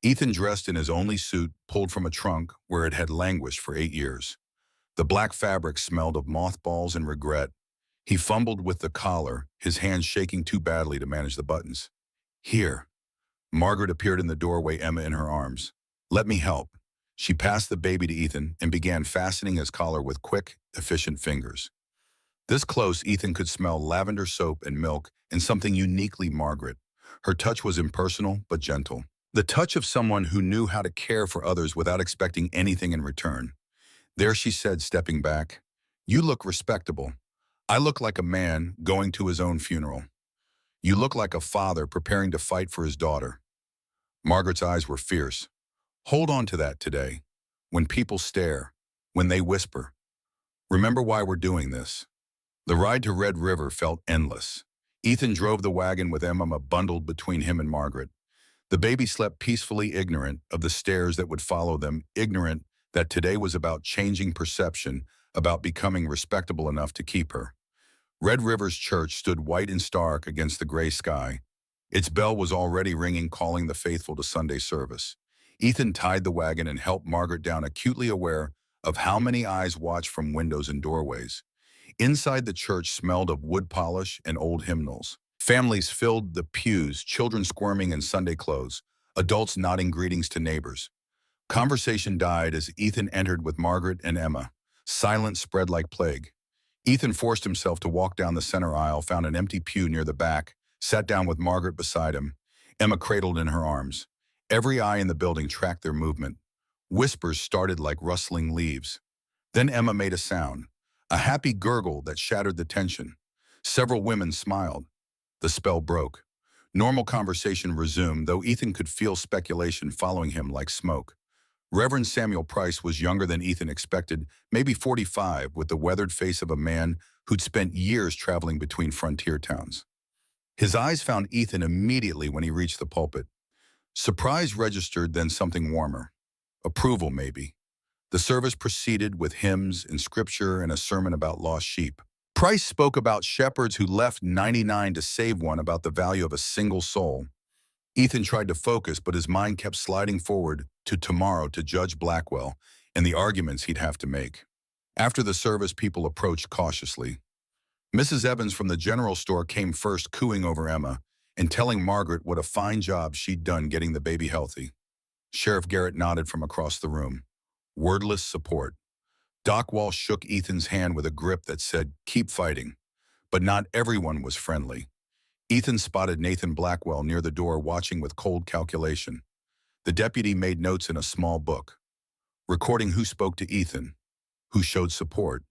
Ethan dressed in his only suit, pulled from a trunk where it had languished for 8 years. The black fabric smelled of mothballs and regret. He fumbled with the collar, his hands shaking too badly to manage the buttons. Here. Margaret appeared in the doorway, Emma in her arms. "Let me help." She passed the baby to Ethan and began fastening his collar with quick, efficient fingers. This close, Ethan could smell lavender soap and milk and something uniquely Margaret. Her touch was impersonal but gentle. The touch of someone who knew how to care for others without expecting anything in return. There she said, stepping back, "You look respectable. I look like a man going to his own funeral. You look like a father preparing to fight for his daughter." Margaret's eyes were fierce. "Hold on to that today. When people stare, when they whisper, remember why we're doing this." The ride to Red River felt endless. Ethan drove the wagon with Emma bundled between him and Margaret. The baby slept peacefully, ignorant of the stares that would follow them, ignorant that today was about changing perception, about becoming respectable enough to keep her. Red River's church stood white and stark against the gray sky. Its bell was already ringing, calling the faithful to Sunday service. Ethan tied the wagon and helped Margaret down, acutely aware of how many eyes watched from windows and doorways. Inside the church smelled of wood polish and old hymnals. Families filled the pews, children squirming in Sunday clothes, adults nodding greetings to neighbors. Conversation died as Ethan entered with Margaret and Emma. Silence spread like plague. Ethan forced himself to walk down the center aisle, found an empty pew near the back, sat down with Margaret beside him, Emma cradled in her arms. Every eye in the building tracked their movement. Whispers started like rustling leaves. Then Emma made a sound, a happy gurgle that shattered the tension. Several women smiled. The spell broke. Normal conversation resumed, though Ethan could feel speculation following him like smoke. Reverend Samuel Price was younger than Ethan expected, maybe 45, with the weathered face of a man who'd spent years traveling between frontier towns. His eyes found Ethan immediately when he reached the pulpit. Surprise registered, then something warmer. Approval, maybe. The service proceeded with hymns and scripture and a sermon about lost sheep. Price spoke about shepherds who left 99 to save one, about the value of a single soul. Ethan tried to focus, but his mind kept sliding forward to tomorrow, to Judge Blackwell, and the arguments he'd have to make. After the service, people approached cautiously. Mrs. Evans from the general store came first, cooing over Emma and telling Margaret what a fine job she'd done getting the baby healthy. Sheriff Garrett nodded from across the room. Wordless support. Doc Walsh shook Ethan's hand with a grip that said, "Keep fighting." But not everyone was friendly. Ethan spotted Nathan Blackwell near the door, watching with cold calculation. The deputy made notes in a small book, recording who spoke to Ethan, who showed support,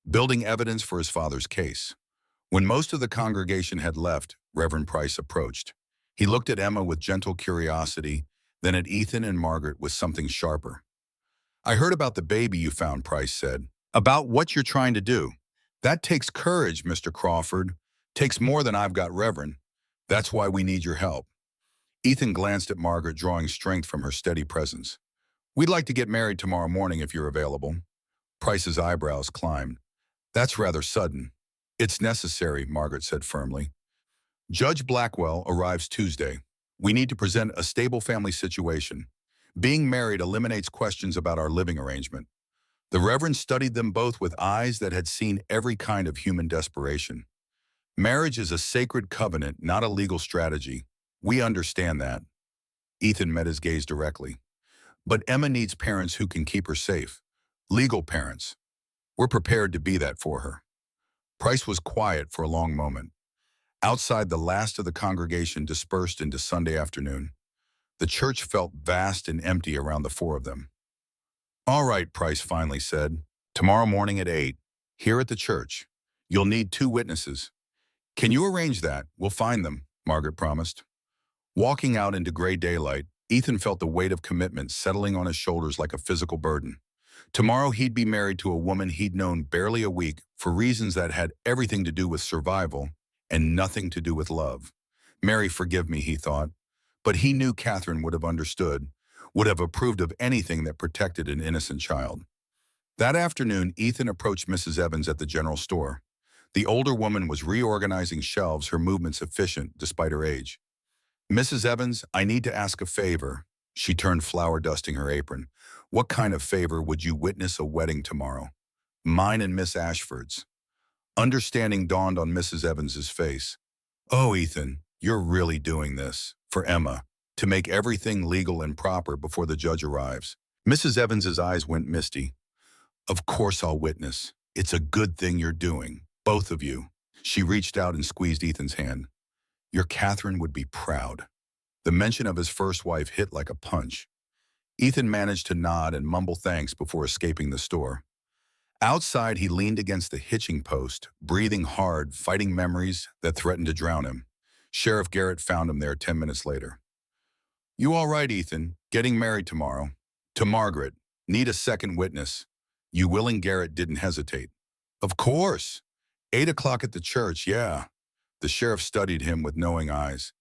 building evidence for his father's case. When most of the congregation had left, Reverend Price approached. He looked at Emma with gentle curiosity, then at Ethan and Margaret with something sharper. "I heard about the baby you found," Price said. "About what you're trying to do. That takes courage, Mr. Crawford. Takes more than I've got, Reverend. That's why we need your help." Ethan glanced at Margaret, drawing strength from her steady presence. "We'd like to get married tomorrow morning if you're available." Price's eyebrows climbed. "That's rather sudden." "It's necessary," Margaret said firmly. "Judge Blackwell arrives Tuesday. We need to present a stable family situation. Being married eliminates questions about our living arrangement." The Reverend studied them both with eyes that had seen every kind of human desperation. "Marriage is a sacred covenant, not a legal strategy. We understand that." Ethan met his gaze directly. "But Emma needs parents who can keep her safe. Legal parents. We're prepared to be that for her." Price was quiet for a long moment. Outside, the last of the congregation dispersed into Sunday afternoon. The church felt vast and empty around the four of them. "All right," Price finally said. "Tomorrow morning at 8, here at the church. You'll need 2 witnesses." "Can you arrange that? We'll find them," Margaret promised. Walking out into gray daylight, Ethan felt the weight of commitment settling on his shoulders like a physical burden. Tomorrow he'd be married to a woman he'd known barely a week for reasons that had everything to do with survival and nothing to do with love. "Mary, forgive me," he thought. But he knew Catherine would have understood, would have approved of anything that protected an innocent child. That afternoon, Ethan approached Mrs. Evans at the general store. The older woman was reorganizing shelves, her movements efficient despite her age. "Mrs. Evans, I need to ask a favor." She turned, flour dusting her apron. "What kind of favor? Would you witness a wedding tomorrow? Mine and Miss Ashford's." Understanding dawned on Mrs. Evans's face. "Oh, Ethan, you're really doing this. For Emma." to make everything legal and proper before the judge arrives. Mrs. Evans's eyes went misty. Of course I'll witness. It's a good thing you're doing, both of you. She reached out and squeezed Ethan's hand. Your Catherine would be proud. The mention of his first wife hit like a punch. Ethan managed to nod and mumble thanks before escaping the store. Outside, he leaned against the hitching post, breathing hard, fighting memories that threatened to drown him. Sheriff Garrett found him there 10 minutes later. You all right, Ethan? Getting married tomorrow. To Margaret. Need a second witness. You willing? Garrett didn't hesitate. Of course. 8 o'clock at the church, yeah. The sheriff studied him with knowing eyes.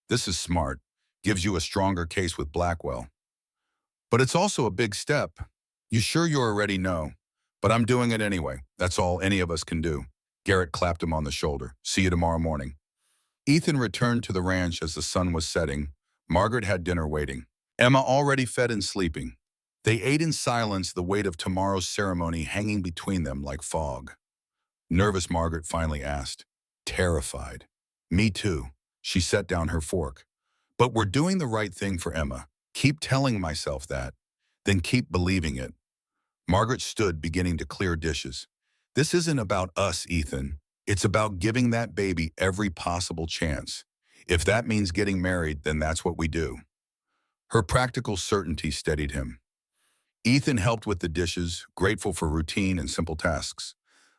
This is smart. Gives you a stronger case with Blackwell. But it's also a big step. You sure you already know? But I'm doing it anyway. That's all any of us can do. Garrett clapped him on the shoulder. See you tomorrow morning. Ethan returned to the ranch as the sun was setting. Margaret had dinner waiting. Emma already fed and sleeping. They ate in silence, the weight of tomorrow's ceremony hanging between them like fog. Nervous, Margaret finally asked. Terrified. Me too. She set down her fork. But we're doing the right thing for Emma. Keep telling myself that. Then keep believing it. Margaret stood, beginning to clear dishes. This isn't about us, Ethan. It's about giving that baby every possible chance. If that means getting married, then that's what we do. Her practical certainty steadied him. Ethan helped with the dishes, grateful for routine and simple tasks.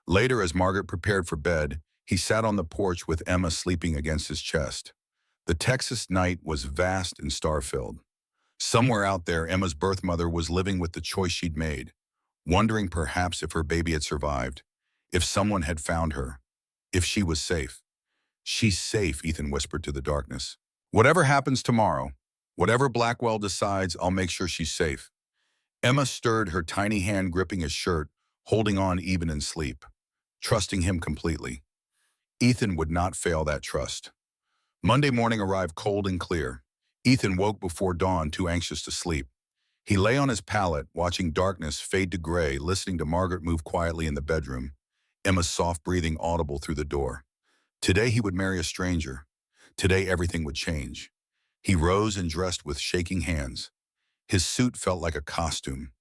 Later, as Margaret prepared for bed, he sat on the porch with Emma sleeping against his chest. The Texas night was vast and star-filled. Somewhere out there, Emma's birth mother was living with the choice she'd made, wondering perhaps if her baby had survived, if someone had found her, if she was safe. She's safe, Ethan whispered to the darkness. Whatever happens tomorrow, whatever Blackwell decides, I'll make sure she's safe. Emma stirred, her tiny hand gripping his shirt, holding on even in sleep, trusting him completely. Ethan would not fail that trust. Monday morning arrived cold and clear. Ethan woke before dawn, too anxious to sleep. He lay on his pallet, watching darkness fade to gray, listening to Margaret move quietly in the bedroom, Emma's soft breathing audible through the door. Today he would marry a stranger. Today everything would change. He rose and dressed with shaking hands. His suit felt like a costume.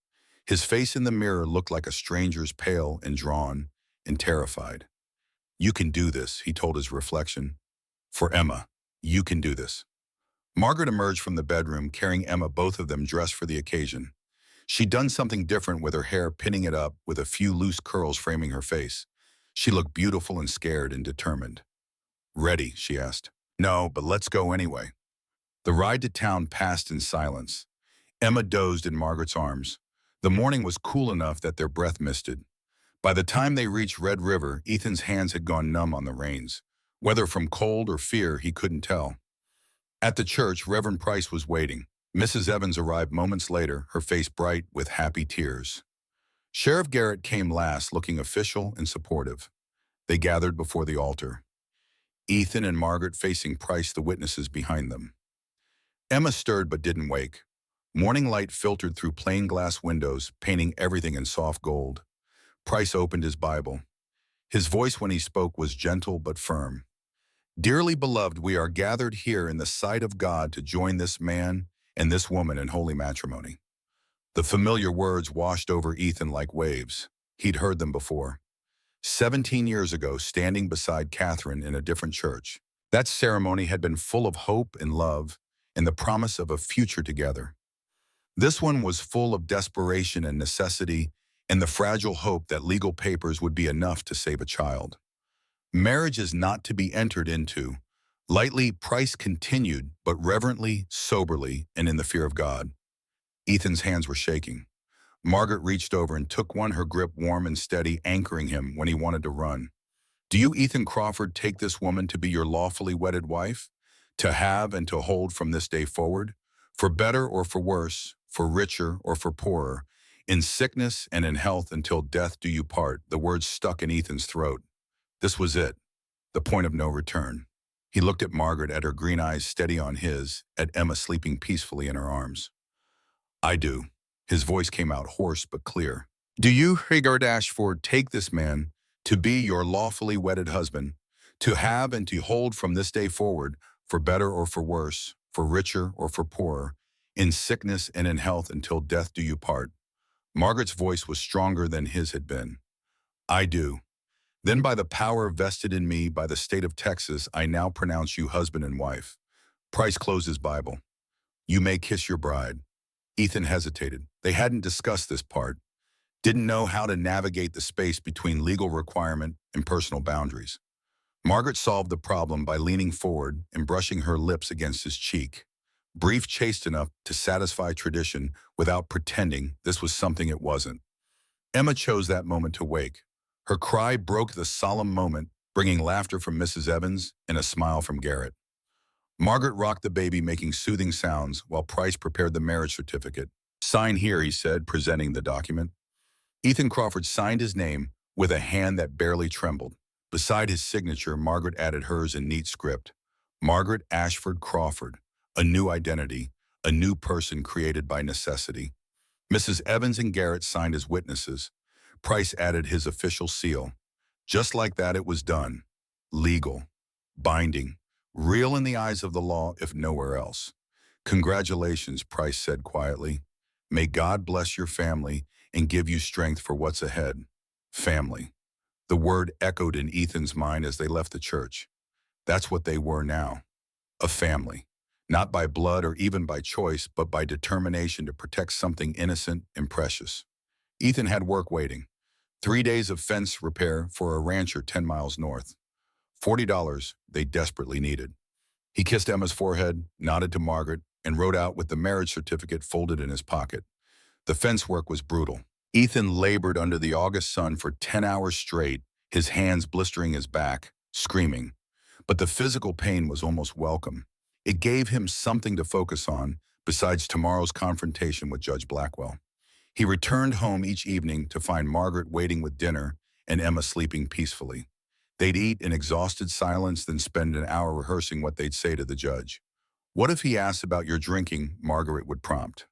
His face in the mirror looked like a stranger's, pale and drawn and terrified. You can do this, he told his reflection. For Emma, you can do this. Margaret emerged from the bedroom, carrying Emma, both of them dressed for the occasion. She'd done something different with her hair, pinning it up with a few loose curls framing her face. She looked beautiful and scared and determined. Ready? She asked. No, but let's go anyway. The ride to town passed in silence. Emma dozed in Margaret's arms. The morning was cool enough that their breath misted. By the time they reached Red River, Ethan's hands had gone numb on the reins. Whether from cold or fear, he couldn't tell. At the church, Reverend Price was waiting. Mrs. Evans arrived moments later, her face bright with happy tears. Sheriff Garrett came last, looking official and supportive. They gathered before the altar. Ethan and Margaret facing Price, the witnesses behind them. Emma stirred but didn't wake. Morning light filtered through plain glass windows, painting everything in soft gold. Price opened his Bible. His voice when he spoke was gentle but firm. Dearly beloved, we are gathered here in the sight of God to join this man and this woman in holy matrimony. The familiar words washed over Ethan like waves. He'd heard them before. 17 years ago, standing beside Catherine in a different church. That ceremony had been full of hope and love and the promise of a future together. This one was full of desperation and necessity and the fragile hope that legal papers would be enough to save a child. Marriage is not to be entered into. Lightly, Price continued, but reverently, soberly, and in the fear of God. Ethan's hands were shaking. Margaret reached over and took one, her grip warm and steady, anchoring him when he wanted to run. Do you, Ethan Crawford, take this woman to be your lawfully wedded wife? To have and to hold from this day forward? For better or for worse, for richer or for poorer, in sickness and in health until death do you part. The words stuck in Ethan's throat. This was it, the point of no return. He looked at Margaret, at her green eyes steady on his, at Emma sleeping peacefully in her arms. I do. His voice came out hoarse but clear. Do you, Hagar Dashford, take this man to be your lawfully wedded husband, to have and to hold from this day forward, for better or for worse, for richer or for poorer, in sickness and in health until death do you part. Margaret's voice was stronger than his had been. I do. Then by the power vested in me by the state of Texas, I now pronounce you husband and wife. Price closed his Bible. You may kiss your bride. Ethan hesitated. They hadn't discussed this part. Didn't know how to navigate the space between legal requirement and personal boundaries. Margaret solved the problem by leaning forward and brushing her lips against his cheek. Brief, chaste enough to satisfy tradition without pretending this was something it wasn't. Emma chose that moment to wake. Her cry broke the solemn moment, bringing laughter from Mrs. Evans and a smile from Garrett. Margaret rocked the baby, making soothing sounds, while Price prepared the marriage certificate. Sign here, he said, presenting the document. Ethan Crawford signed his name with a hand that barely trembled. Beside his signature, Margaret added hers in neat script. Margaret Ashford Crawford, a new identity, a new person created by necessity. Mrs. Evans and Garrett signed as witnesses. Price added his official seal. Just like that, it was done. Legal, binding, real in the eyes of the law, if nowhere else. Congratulations, Price said quietly. May God bless your family and give you strength for what's ahead. Family. The word echoed in Ethan's mind as they left the church. That's what they were now. A family. Not by blood or even by choice, but by determination to protect something innocent and precious. Ethan had work waiting. 3 days of fence repair for a rancher 10 miles north. $40 they desperately needed. He kissed Emma's forehead, nodded to Margaret, and rode out with the marriage certificate folded in his pocket. The fence work was brutal. Ethan labored under the August sun for 10 hours straight, his hands blistering his back, screaming. But the physical pain was almost welcome. It gave him something to focus on, besides tomorrow's confrontation with Judge Blackwell. He returned home each evening to find Margaret waiting with dinner and Emma sleeping peacefully. They'd eat in exhausted silence, then spend an hour rehearsing what they'd say to the judge. What if he asks about your drinking? Margaret would prompt.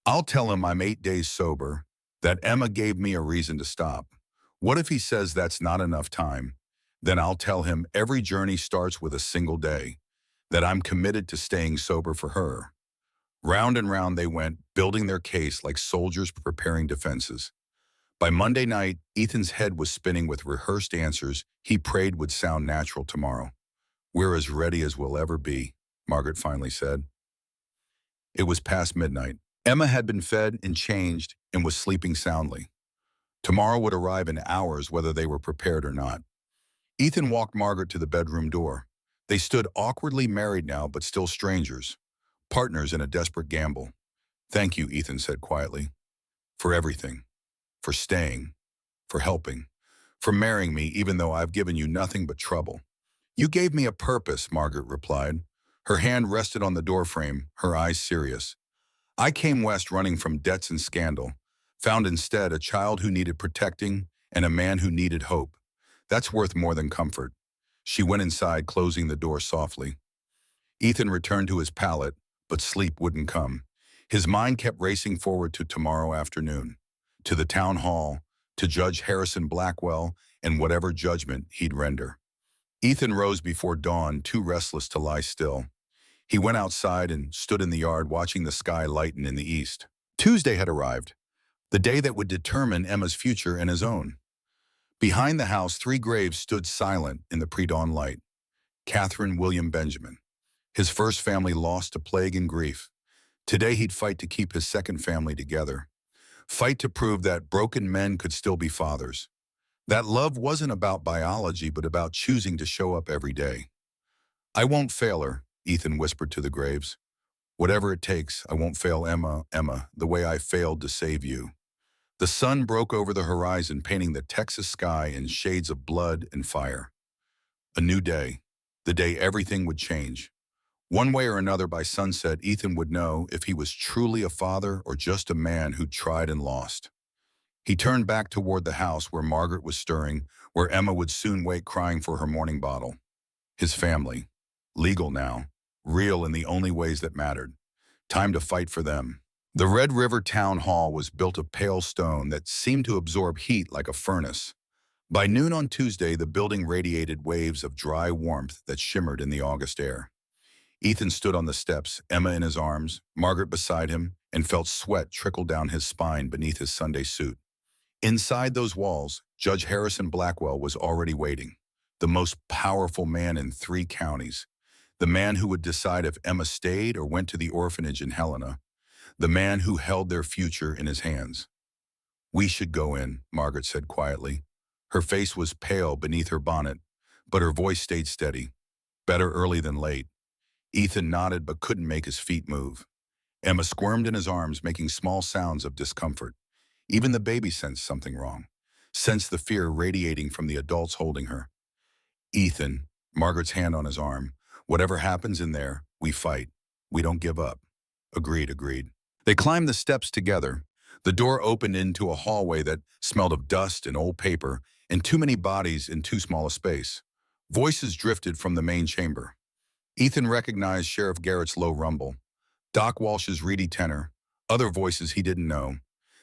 I'll tell him I'm 8 days sober, that Emma gave me a reason to stop. What if he says that's not enough time? Then I'll tell him every journey starts with a single day, that I'm committed to staying sober for her. Round and round they went, building their case like soldiers preparing defenses. By Monday night, Ethan's head was spinning with rehearsed answers he prayed would sound natural tomorrow. We're as ready as we'll ever be, Margaret finally said. It was past midnight. Emma had been fed and changed and was sleeping soundly. Tomorrow would arrive in hours whether they were prepared or not. Ethan walked Margaret to the bedroom door. They stood awkwardly married now, but still strangers, partners in a desperate gamble. Thank you, Ethan said quietly, for everything, for staying, for helping, for marrying me even though I've given you nothing but trouble. You gave me a purpose, Margaret replied. Her hand rested on the doorframe, her eyes serious. I came west running from debts and scandal, found instead a child who needed protecting and a man who needed hope. That's worth more than comfort. She went inside, closing the door softly. Ethan returned to his pallet, but sleep wouldn't come. His mind kept racing forward to tomorrow afternoon, to the town hall, to Judge Harrison Blackwell and whatever judgment he'd render. Ethan rose before dawn, too restless to lie still. He went outside and stood in the yard watching the sky lighten in the east. Tuesday had arrived, the day that would determine Emma's future and his own. Behind the house, 3 graves stood silent in the pre-dawn light. Catherine William Benjamin, his first family lost to plague and grief. Today he'd fight to keep his second family together. Fight to prove that broken men could still be fathers. That love wasn't about biology, but about choosing to show up every day. I won't fail her, Ethan whispered to the graves. Whatever it takes, I won't fail Emma, the way I failed to save you. The sun broke over the horizon, painting the Texas sky in shades of blood and fire. A new day, the day everything would change. One way or another, by sunset, Ethan would know if he was truly a father or just a man who tried and lost. He turned back toward the house where Margaret was stirring, where Emma would soon wake crying for her morning bottle. His family, legal now, real in the only ways that mattered. Time to fight for them. The Red River Town Hall was built of pale stone that seemed to absorb heat like a furnace. By noon on Tuesday, the building radiated waves of dry warmth that shimmered in the August air. Ethan stood on the steps, Emma in his arms, Margaret beside him, and felt sweat trickle down his spine beneath his Sunday suit. Inside those walls, Judge Harrison Blackwell was already waiting, the most powerful man in 3 counties, the man who would decide if Emma stayed or went to the orphanage in Helena, the man who held their future in his hands. "We should go in," Margaret said quietly. Her face was pale beneath her bonnet, but her voice stayed steady. Better early than late. Ethan nodded but couldn't make his feet move. Emma squirmed in his arms, making small sounds of discomfort. Even the baby sensed something wrong, sensed the fear radiating from the adults holding her. "Ethan," Margaret's hand on his arm, "whatever happens in there, we fight. We don't give up." Agreed, agreed. They climbed the steps together. The door opened into a hallway that smelled of dust and old paper and too many bodies in too small a space. Voices drifted from the main chamber. Ethan recognized Sheriff Garrett's low rumble, Doc Walsh's reedy tenor, other voices he didn't know.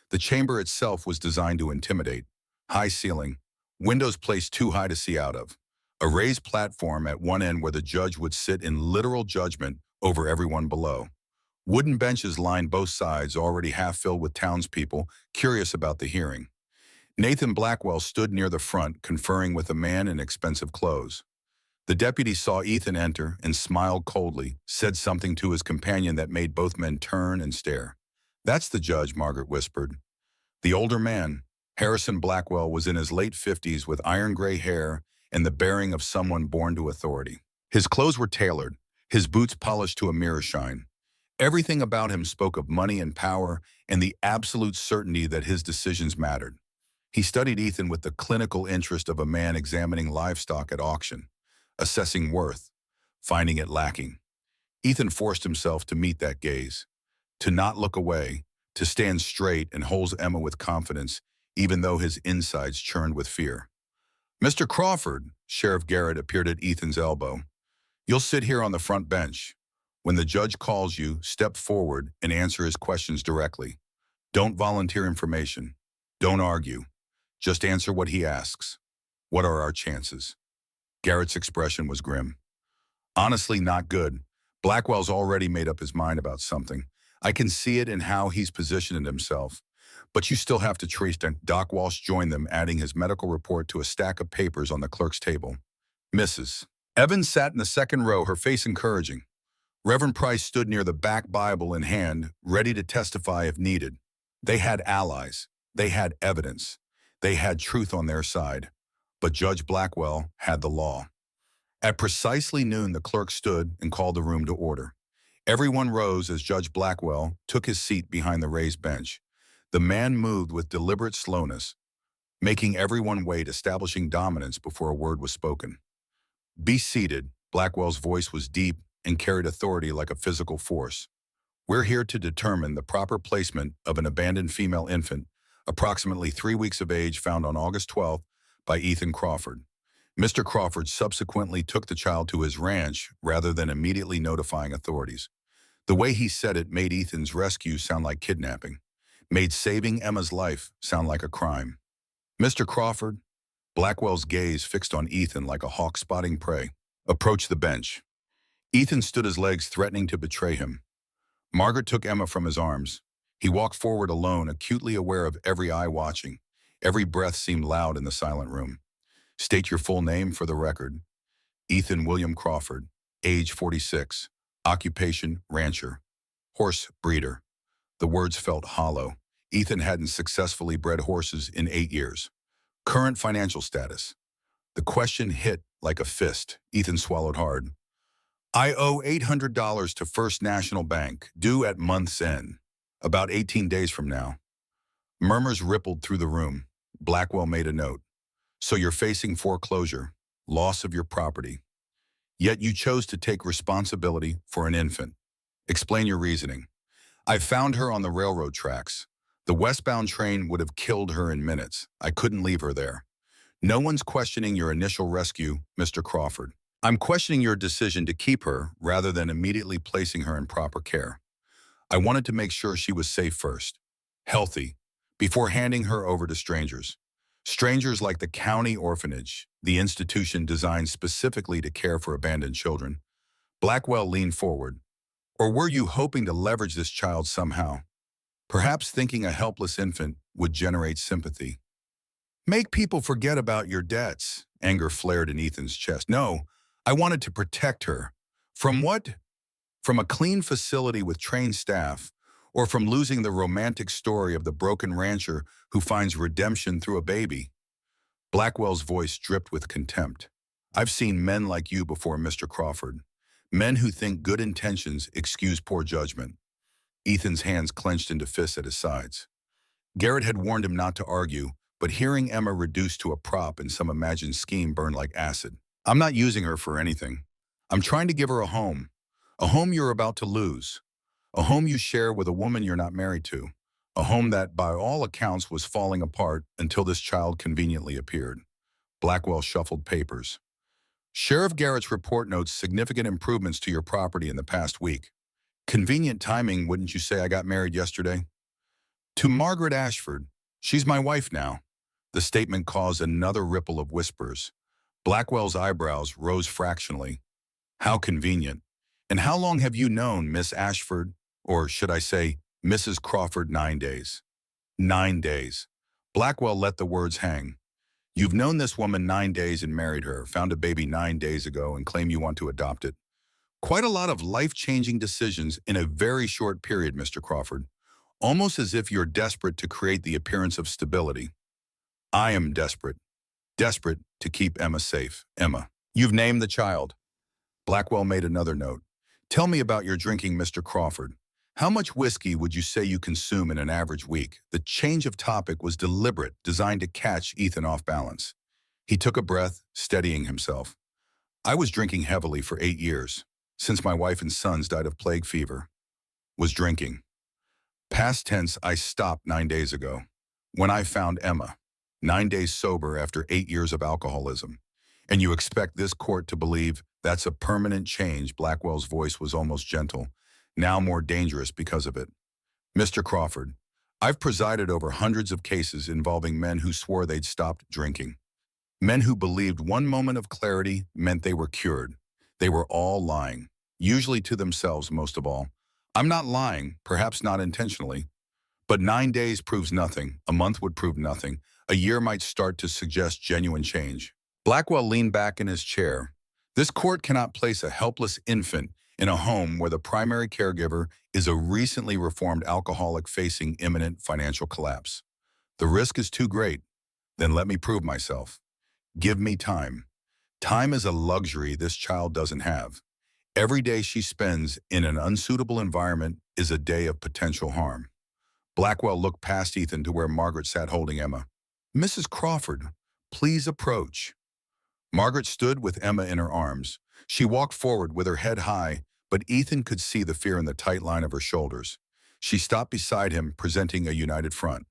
The chamber itself was designed to intimidate. High ceiling, windows placed too high to see out of. A raised platform at one end where the judge would sit in literal judgment over everyone below. Wooden benches lined both sides, already half filled with townspeople curious about the hearing. Nathan Blackwell stood near the front, conferring with a man in expensive clothes. The deputy saw Ethan enter and smiled coldly, said something to his companion that made both men turn and stare. "That's the judge," Margaret whispered. The older man, Harrison Blackwell, was in his late 50s with iron gray hair and the bearing of someone born to authority. His clothes were tailored, his boots polished to a mirror shine. Everything about him spoke of money and power and the absolute certainty that his decisions mattered. He studied Ethan with the clinical interest of a man examining livestock at auction, assessing worth, finding it lacking. Ethan forced himself to meet that gaze, to not look away, to stand straight and hold Emma with confidence, even though his insides churned with fear. "Mr. Crawford," Sheriff Garrett appeared at Ethan's elbow. "You'll sit here on the front bench. When the judge calls you, step forward and answer his questions directly. Don't volunteer information. Don't argue. Just answer what he asks. What are our chances?" Garrett's expression was grim. "Honestly, not good. Blackwell's already made up his mind about something. I can see it in how he's positioned himself. But you still have to trace them." Doc Walsh joined them, adding his medical report to a stack of papers on the clerk's table. Mrs. Evans sat in the second row, her face encouraging. Reverend Price stood near the back, Bible in hand, ready to testify if needed. They had allies. They had evidence. They had truth on their side. But Judge Blackwell had the law. At precisely noon, the clerk stood and called the room to order. Everyone rose as Judge Blackwell took his seat behind the raised bench. The man moved with deliberate slowness, making everyone wait, establishing dominance before a word was spoken. "Be seated." Blackwell's voice was deep and carried authority like a physical force. "We're here to determine the proper placement of an abandoned female infant, approximately 3 weeks of age, found on August 12th by Ethan Crawford. Mr. Crawford subsequently took the child to his ranch rather than immediately notifying authorities. The way he said it made Ethan's rescue sound like kidnapping, made saving Emma's life sound like a crime. Mr. Crawford," Blackwell's gaze fixed on Ethan like a hawk spotting prey, approached the bench. Ethan stood his legs, threatening to betray him. Margaret took Emma from his arms. He walked forward alone, acutely aware of every eye watching. Every breath seemed loud in the silent room. "State your full name for the record." "Ethan William Crawford, age 46, occupation rancher, horse breeder." The words felt hollow. Ethan hadn't successfully bred horses in 8 years. "Current financial status." The question hit like a fist. Ethan swallowed hard. "I owe $800 to First National Bank, due at month's end, about 18 days from now." Murmurs rippled through the room. Blackwell made a note. "So you're facing foreclosure, loss of your property. Yet you chose to take responsibility for an infant. Explain your reasoning." "I found her on the railroad tracks. The westbound train would have killed her in minutes. I couldn't leave her there." "No one's questioning your initial rescue, Mr. Crawford. I'm questioning your decision to keep her rather than immediately placing her in proper care. I wanted to make sure she was safe first, healthy, before handing her over to strangers. Strangers like the county orphanage, the institution designed specifically to care for abandoned children. Blackwell leaned forward. Or were you hoping to leverage this child somehow? Perhaps thinking a helpless infant would generate sympathy. Make people forget about your debts, anger flared in Ethan's chest. No, I wanted to protect her. From what? From a clean facility with trained staff, or from losing the romantic story of the broken rancher who finds redemption through a baby? Blackwell's voice dripped with contempt. I've seen men like you before, Mr. Crawford. Men who think good intentions excuse poor judgment. Ethan's hands clenched into fists at his sides. Garrett had warned him not to argue, but hearing Emma reduced to a prop in some imagined scheme burned like acid. I'm not using her for anything. I'm trying to give her a home you're about to lose, a home you share with a woman you're not married to, a home that, by all accounts, was falling apart until this child conveniently appeared. Blackwell shuffled papers. Sheriff Garrett's report notes significant improvements to your property in the past week. Convenient timing, wouldn't you say? I got married yesterday. To Margaret Ashford. She's my wife now. The statement caused another ripple of whispers. Blackwell's eyebrows rose fractionally. How convenient. And how long have you known Miss Ashford, or should I say, Mrs. Crawford? 9 days. 9 days. Blackwell let the words hang. You've known this woman 9 days and married her, found a baby 9 days ago and claim you want to adopt it. Quite a lot of life-changing decisions in a very short period, Mr. Crawford. Almost as if you're desperate to create the appearance of stability. I am desperate. Desperate to keep Emma safe. Emma, you've named the child. Blackwell made another note. Tell me about your drinking, Mr. Crawford. How much whiskey would you say you consume in an average week? The change of topic was deliberate, designed to catch Ethan off balance. He took a breath, steadying himself. I was drinking heavily for 8 years, since my wife and sons died of plague fever. Was drinking. Past tense, I stopped 9 days ago, when I found Emma, 9 days sober after 8 years of alcoholism. And you expect this court to believe that's a permanent change? Blackwell's voice was almost gentle, now more dangerous because of it. Mr. Crawford, I've presided over hundreds of cases involving men who swore they'd stopped drinking. Men who believed one moment of clarity meant they were cured. They were all lying, usually to themselves most of all. I'm not lying, perhaps not intentionally. But 9 days proves nothing. A month would prove nothing. A year might start to suggest genuine change. Blackwell leaned back in his chair. This court cannot place a helpless infant in a home where the primary caregiver is a recently reformed alcoholic facing imminent financial collapse. The risk is too great. Then let me prove myself. Give me time. Time is a luxury this child doesn't have. Every day she spends in an unsuitable environment is a day of potential harm. Blackwell looked past Ethan to where Margaret sat holding Emma. Mrs. Crawford, please approach. Margaret stood with Emma in her arms. She walked forward with her head high, but Ethan could see the fear in the tight line of her shoulders. She stopped beside him, presenting a united front.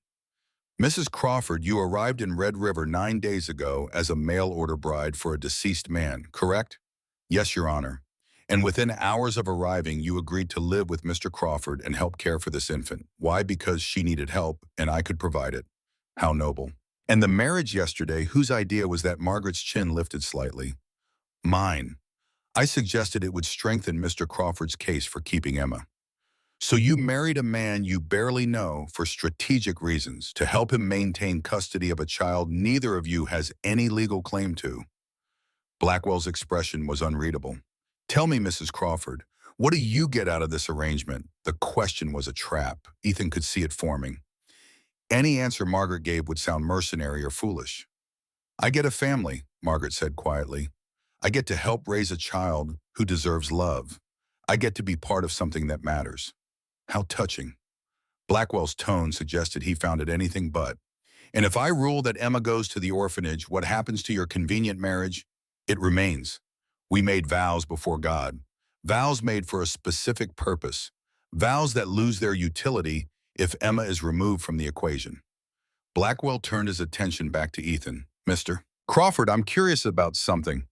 Mrs. Crawford, you arrived in Red River 9 days ago as a mail-order bride for a deceased man, correct? Yes, Your Honor. And within hours of arriving, you agreed to live with Mr. Crawford and help care for this infant. Why? Because she needed help, and I could provide it. How noble. And the marriage yesterday, whose idea was that? Margaret's chin lifted slightly. Mine. I suggested it would strengthen Mr. Crawford's case for keeping Emma. So you married a man you barely know for strategic reasons, to help him maintain custody of a child neither of you has any legal claim to. Blackwell's expression was unreadable. Tell me, Mrs. Crawford, what do you get out of this arrangement? The question was a trap. Ethan could see it forming. Any answer Margaret gave would sound mercenary or foolish. I get a family, Margaret said quietly. I get to help raise a child who deserves love. I get to be part of something that matters. How touching. Blackwell's tone suggested he found it anything but. And if I rule that Emma goes to the orphanage, what happens to your convenient marriage? It remains. We made vows before God. Vows made for a specific purpose. Vows that lose their utility if Emma is removed from the equation. Blackwell turned his attention back to Ethan. Mr. Crawford, I'm curious about something.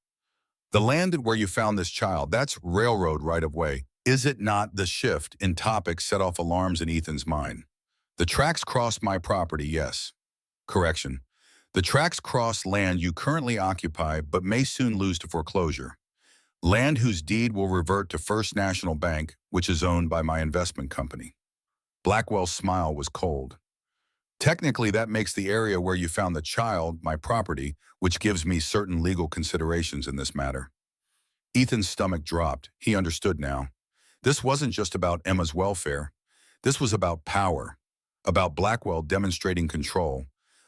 The land where you found this child, that's railroad right-of-way. Is it not? The shift in topic set off alarms in Ethan's mind. The tracks crossed my property, yes. Correction. The tracks cross land you currently occupy but may soon lose to foreclosure. Land whose deed will revert to First National Bank, which is owned by my investment company. Blackwell's smile was cold. Technically, that makes the area where you found the child my property, which gives me certain legal considerations in this matter. Ethan's stomach dropped. He understood now. This wasn't just about Emma's welfare. This was about power, about Blackwell demonstrating control,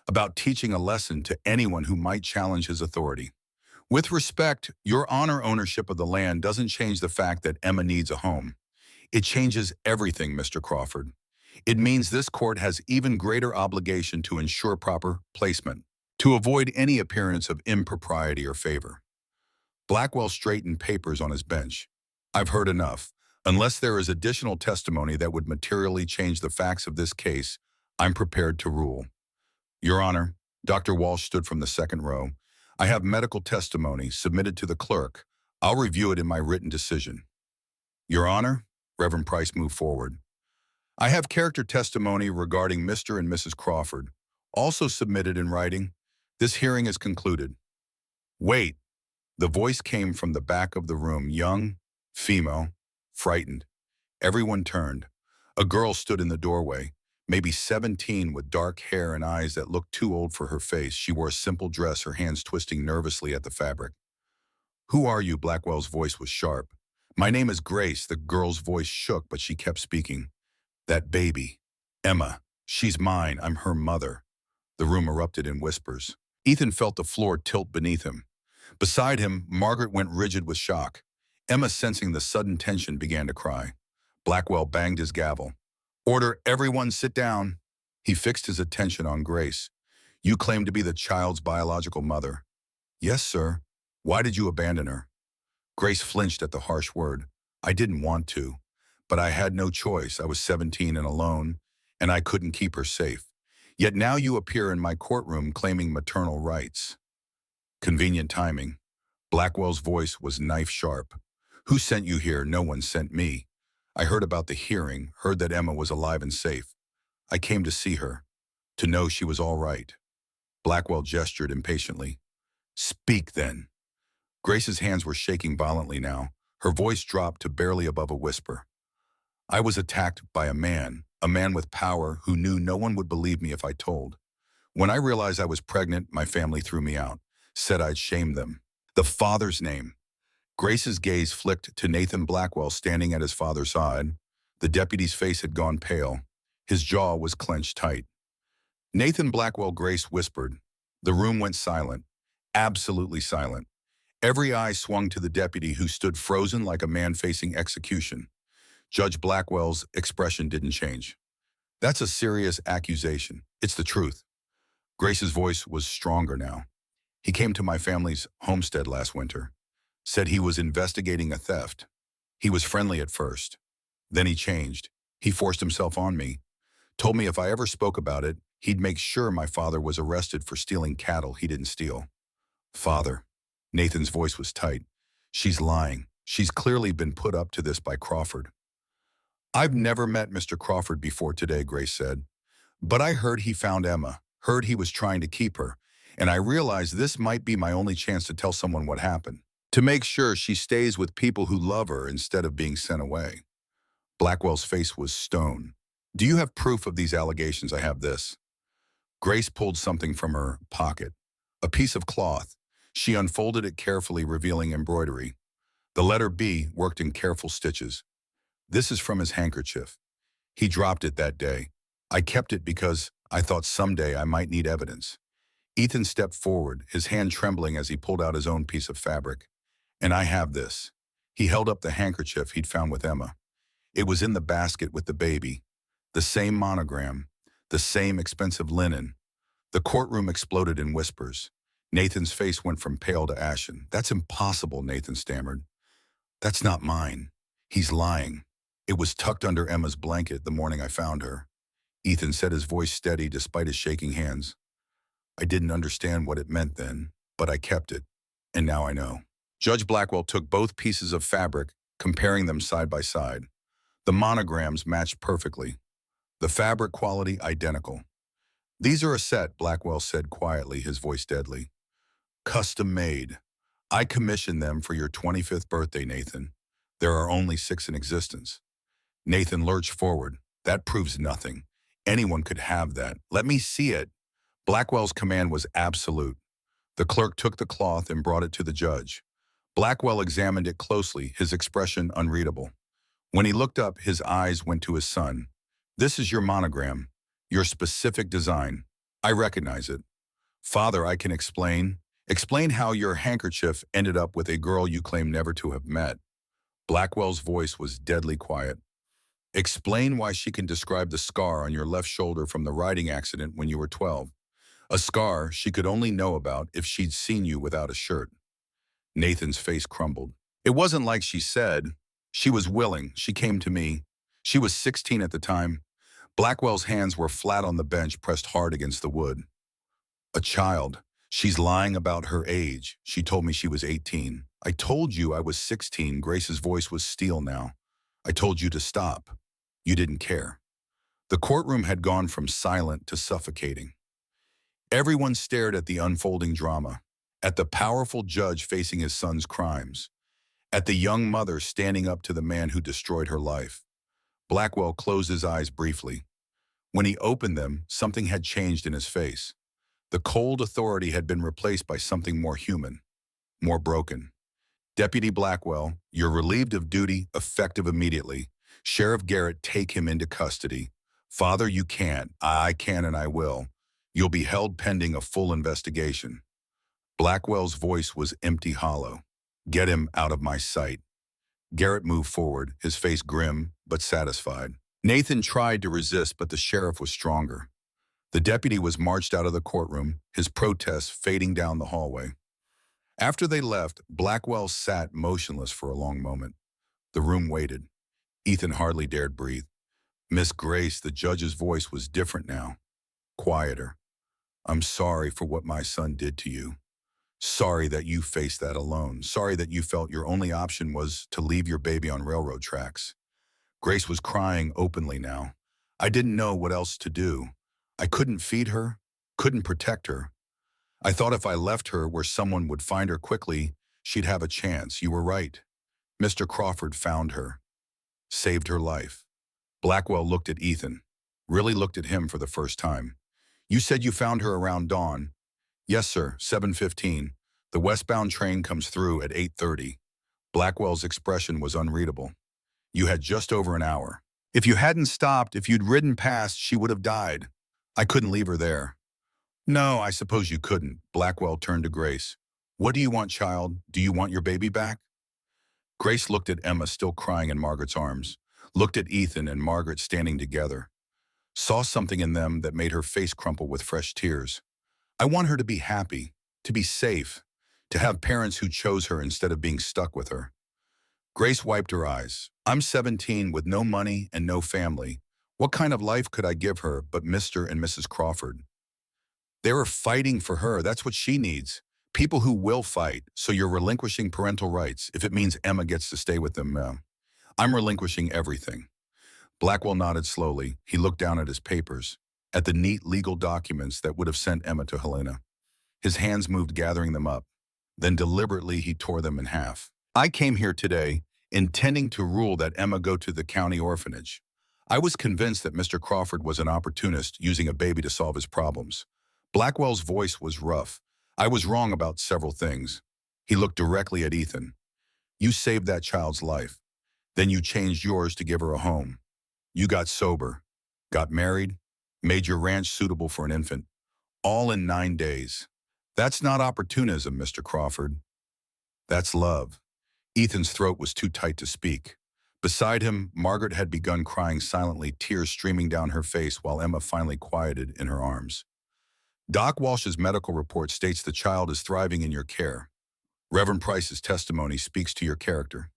about teaching a lesson to anyone who might challenge his authority. With respect, your honor ownership of the land doesn't change the fact that Emma needs a home. It changes everything, Mr. Crawford. It means this court has even greater obligation to ensure proper placement, to avoid any appearance of impropriety or favor. Blackwell straightened papers on his bench. I've heard enough. Unless there is additional testimony that would materially change the facts of this case, I'm prepared to rule. Your Honor, Dr. Walsh stood from the second row. I have medical testimony submitted to the clerk. I'll review it in my written decision. Your Honor, Reverend Price moved forward. I have character testimony regarding Mr. and Mrs. Crawford, also submitted in writing. This hearing is concluded. Wait. The voice came from the back of the room, young, female, frightened. Everyone turned. A girl stood in the doorway, maybe 17, with dark hair and eyes that looked too old for her face. She wore a simple dress, her hands twisting nervously at the fabric. Who are you? Blackwell's voice was sharp. My name is Grace. The girl's voice shook, but she kept speaking. That baby. Emma. She's mine. I'm her mother. The room erupted in whispers. Ethan felt the floor tilt beneath him. Beside him, Margaret went rigid with shock. Emma, sensing the sudden tension, began to cry. Blackwell banged his gavel. Order, everyone sit down. He fixed his attention on Grace. You claim to be the child's biological mother. Yes, sir. Why did you abandon her? Grace flinched at the harsh word. I didn't want to, but I had no choice. I was 17 and alone, and I couldn't keep her safe. Yet now you appear in my courtroom claiming maternal rights. Convenient timing. Blackwell's voice was knife-sharp. Who sent you here? No one sent me. I heard about the hearing, heard that Emma was alive and safe. I came to see her, to know she was all right. Blackwell gestured impatiently. Speak, then. Grace's hands were shaking violently now. Her voice dropped to barely above a whisper. I was attacked by a man with power who knew no one would believe me if I told. When I realized I was pregnant, my family threw me out, said I'd shame them. The father's name. Grace's gaze flicked to Nathan Blackwell standing at his father's side. The deputy's face had gone pale. His jaw was clenched tight. Nathan Blackwell, Grace whispered. The room went silent, absolutely silent. Every eye swung to the deputy, who stood frozen like a man facing execution. Judge Blackwell's expression didn't change. That's a serious accusation. It's the truth. Grace's voice was stronger now. He came to my family's homestead last winter. Said he was investigating a theft. He was friendly at first. Then he changed. He forced himself on me. Told me if I ever spoke about it, he'd make sure my father was arrested for stealing cattle he didn't steal. Father. Nathan's voice was tight. She's lying. She's clearly been put up to this by Crawford. I've never met Mr. Crawford before today, Grace said. But I heard he found Emma, heard he was trying to keep her, and I realized this might be my only chance to tell someone what happened, to make sure she stays with people who love her instead of being sent away. Blackwell's face was stone. Do you have proof of these allegations? I have this. Grace pulled something from her pocket, a piece of cloth. She unfolded it carefully, revealing embroidery. The letter B worked in careful stitches. This is from his handkerchief. He dropped it that day. I kept it because I thought someday I might need evidence. Ethan stepped forward, his hand trembling as he pulled out his own piece of fabric. And I have this. He held up the handkerchief he'd found with Emma. It was in the basket with the baby. The same monogram, the same expensive linen. The courtroom exploded in whispers. Nathan's face went from pale to ashen. That's impossible, Nathan stammered. That's not mine. He's lying. It was tucked under Emma's blanket the morning I found her. Ethan said, his voice steady despite his shaking hands. I didn't understand what it meant then, but I kept it, and now I know. Judge Blackwell took both pieces of fabric, comparing them side by side. The monograms matched perfectly. The fabric quality identical. These are a set, Blackwell said quietly, his voice deadly. Custom made. I commissioned them for your 25th birthday, Nathan. There are only 6 in existence. Nathan lurched forward. That proves nothing. Anyone could have that. Let me see it. Blackwell's command was absolute. The clerk took the cloth and brought it to the judge. Blackwell examined it closely, his expression unreadable. When he looked up, his eyes went to his son. This is your monogram, your specific design. I recognize it. Father, I can explain. Explain how your handkerchief ended up with a girl you claim never to have met. Blackwell's voice was deadly quiet. Explain why she can describe the scar on your left shoulder from the riding accident when you were 12. A scar she could only know about if she'd seen you without a shirt. Nathan's face crumbled. It wasn't like she said. She was willing. She came to me. She was 16 at the time. Blackwell's hands were flat on the bench, pressed hard against the wood. A child. She's lying about her age. She told me she was 18. I told you I was 16. Grace's voice was steel now. I told you to stop. You didn't care. The courtroom had gone from silent to suffocating. Everyone stared at the unfolding drama, at the powerful judge facing his son's crimes, at the young mother standing up to the man who destroyed her life. Blackwell closed his eyes briefly. When he opened them, something had changed in his face. The cold authority had been replaced by something more human, more broken. Deputy Blackwell, you're relieved of duty, effective immediately. Sheriff Garrett, take him into custody. Father, you can't. I can and I will. You'll be held pending a full investigation. Blackwell's voice was empty, hollow. Get him out of my sight. Garrett moved forward, his face grim but satisfied. Nathan tried to resist, but the sheriff was stronger. The deputy was marched out of the courtroom, his protest fading down the hallway. After they left, Blackwell sat motionless for a long moment. The room waited. Ethan hardly dared breathe. Miss Grace, the judge's voice was different now, quieter. I'm sorry for what my son did to you. Sorry that you faced that alone. Sorry that you felt your only option was to leave your baby on railroad tracks. Grace was crying openly now. I didn't know what else to do. I couldn't feed her, couldn't protect her. I thought if I left her where someone would find her quickly, she'd have a chance. You were right. Mr. Crawford found her, saved her life. Blackwell looked at Ethan, really looked at him for the first time. You said you found her around dawn. Yes, sir, 7:15. The westbound train comes through at 8:30. Blackwell's expression was unreadable. You had just over an hour. If you hadn't stopped, if you'd ridden past, she would have died. I couldn't leave her there. No, I suppose you couldn't. Blackwell turned to Grace. What do you want, child? Do you want your baby back? Grace looked at Emma still crying in Margaret's arms, looked at Ethan and Margaret standing together, saw something in them that made her face crumple with fresh tears. I want her to be happy, to be safe, to have parents who chose her instead of being stuck with her. Grace wiped her eyes. I'm 17 with no money and no family. What kind of life could I give her but Mr. and Mrs. Crawford? They were fighting for her. That's what she needs. People who will fight, so you're relinquishing parental rights if it means Emma gets to stay with them. I'm relinquishing everything. Blackwell nodded slowly. He looked down at his papers, at the neat legal documents that would have sent Emma to Helena. His hands moved gathering them up. Then deliberately he tore them in half. I came here today intending to rule that Emma go to the county orphanage. I was convinced that Mr. Crawford was an opportunist using a baby to solve his problems. Blackwell's voice was rough. I was wrong about several things. He looked directly at Ethan. You saved that child's life. Then you changed yours to give her a home. You got sober, got married, made your ranch suitable for an infant, all in 9 days. That's not opportunism, Mr. Crawford. That's love. Ethan's throat was too tight to speak. Beside him, Margaret had begun crying silently, tears streaming down her face while Emma finally quieted in her arms. Doc Walsh's medical report states the child is thriving in your care. Reverend Price's testimony speaks to your character.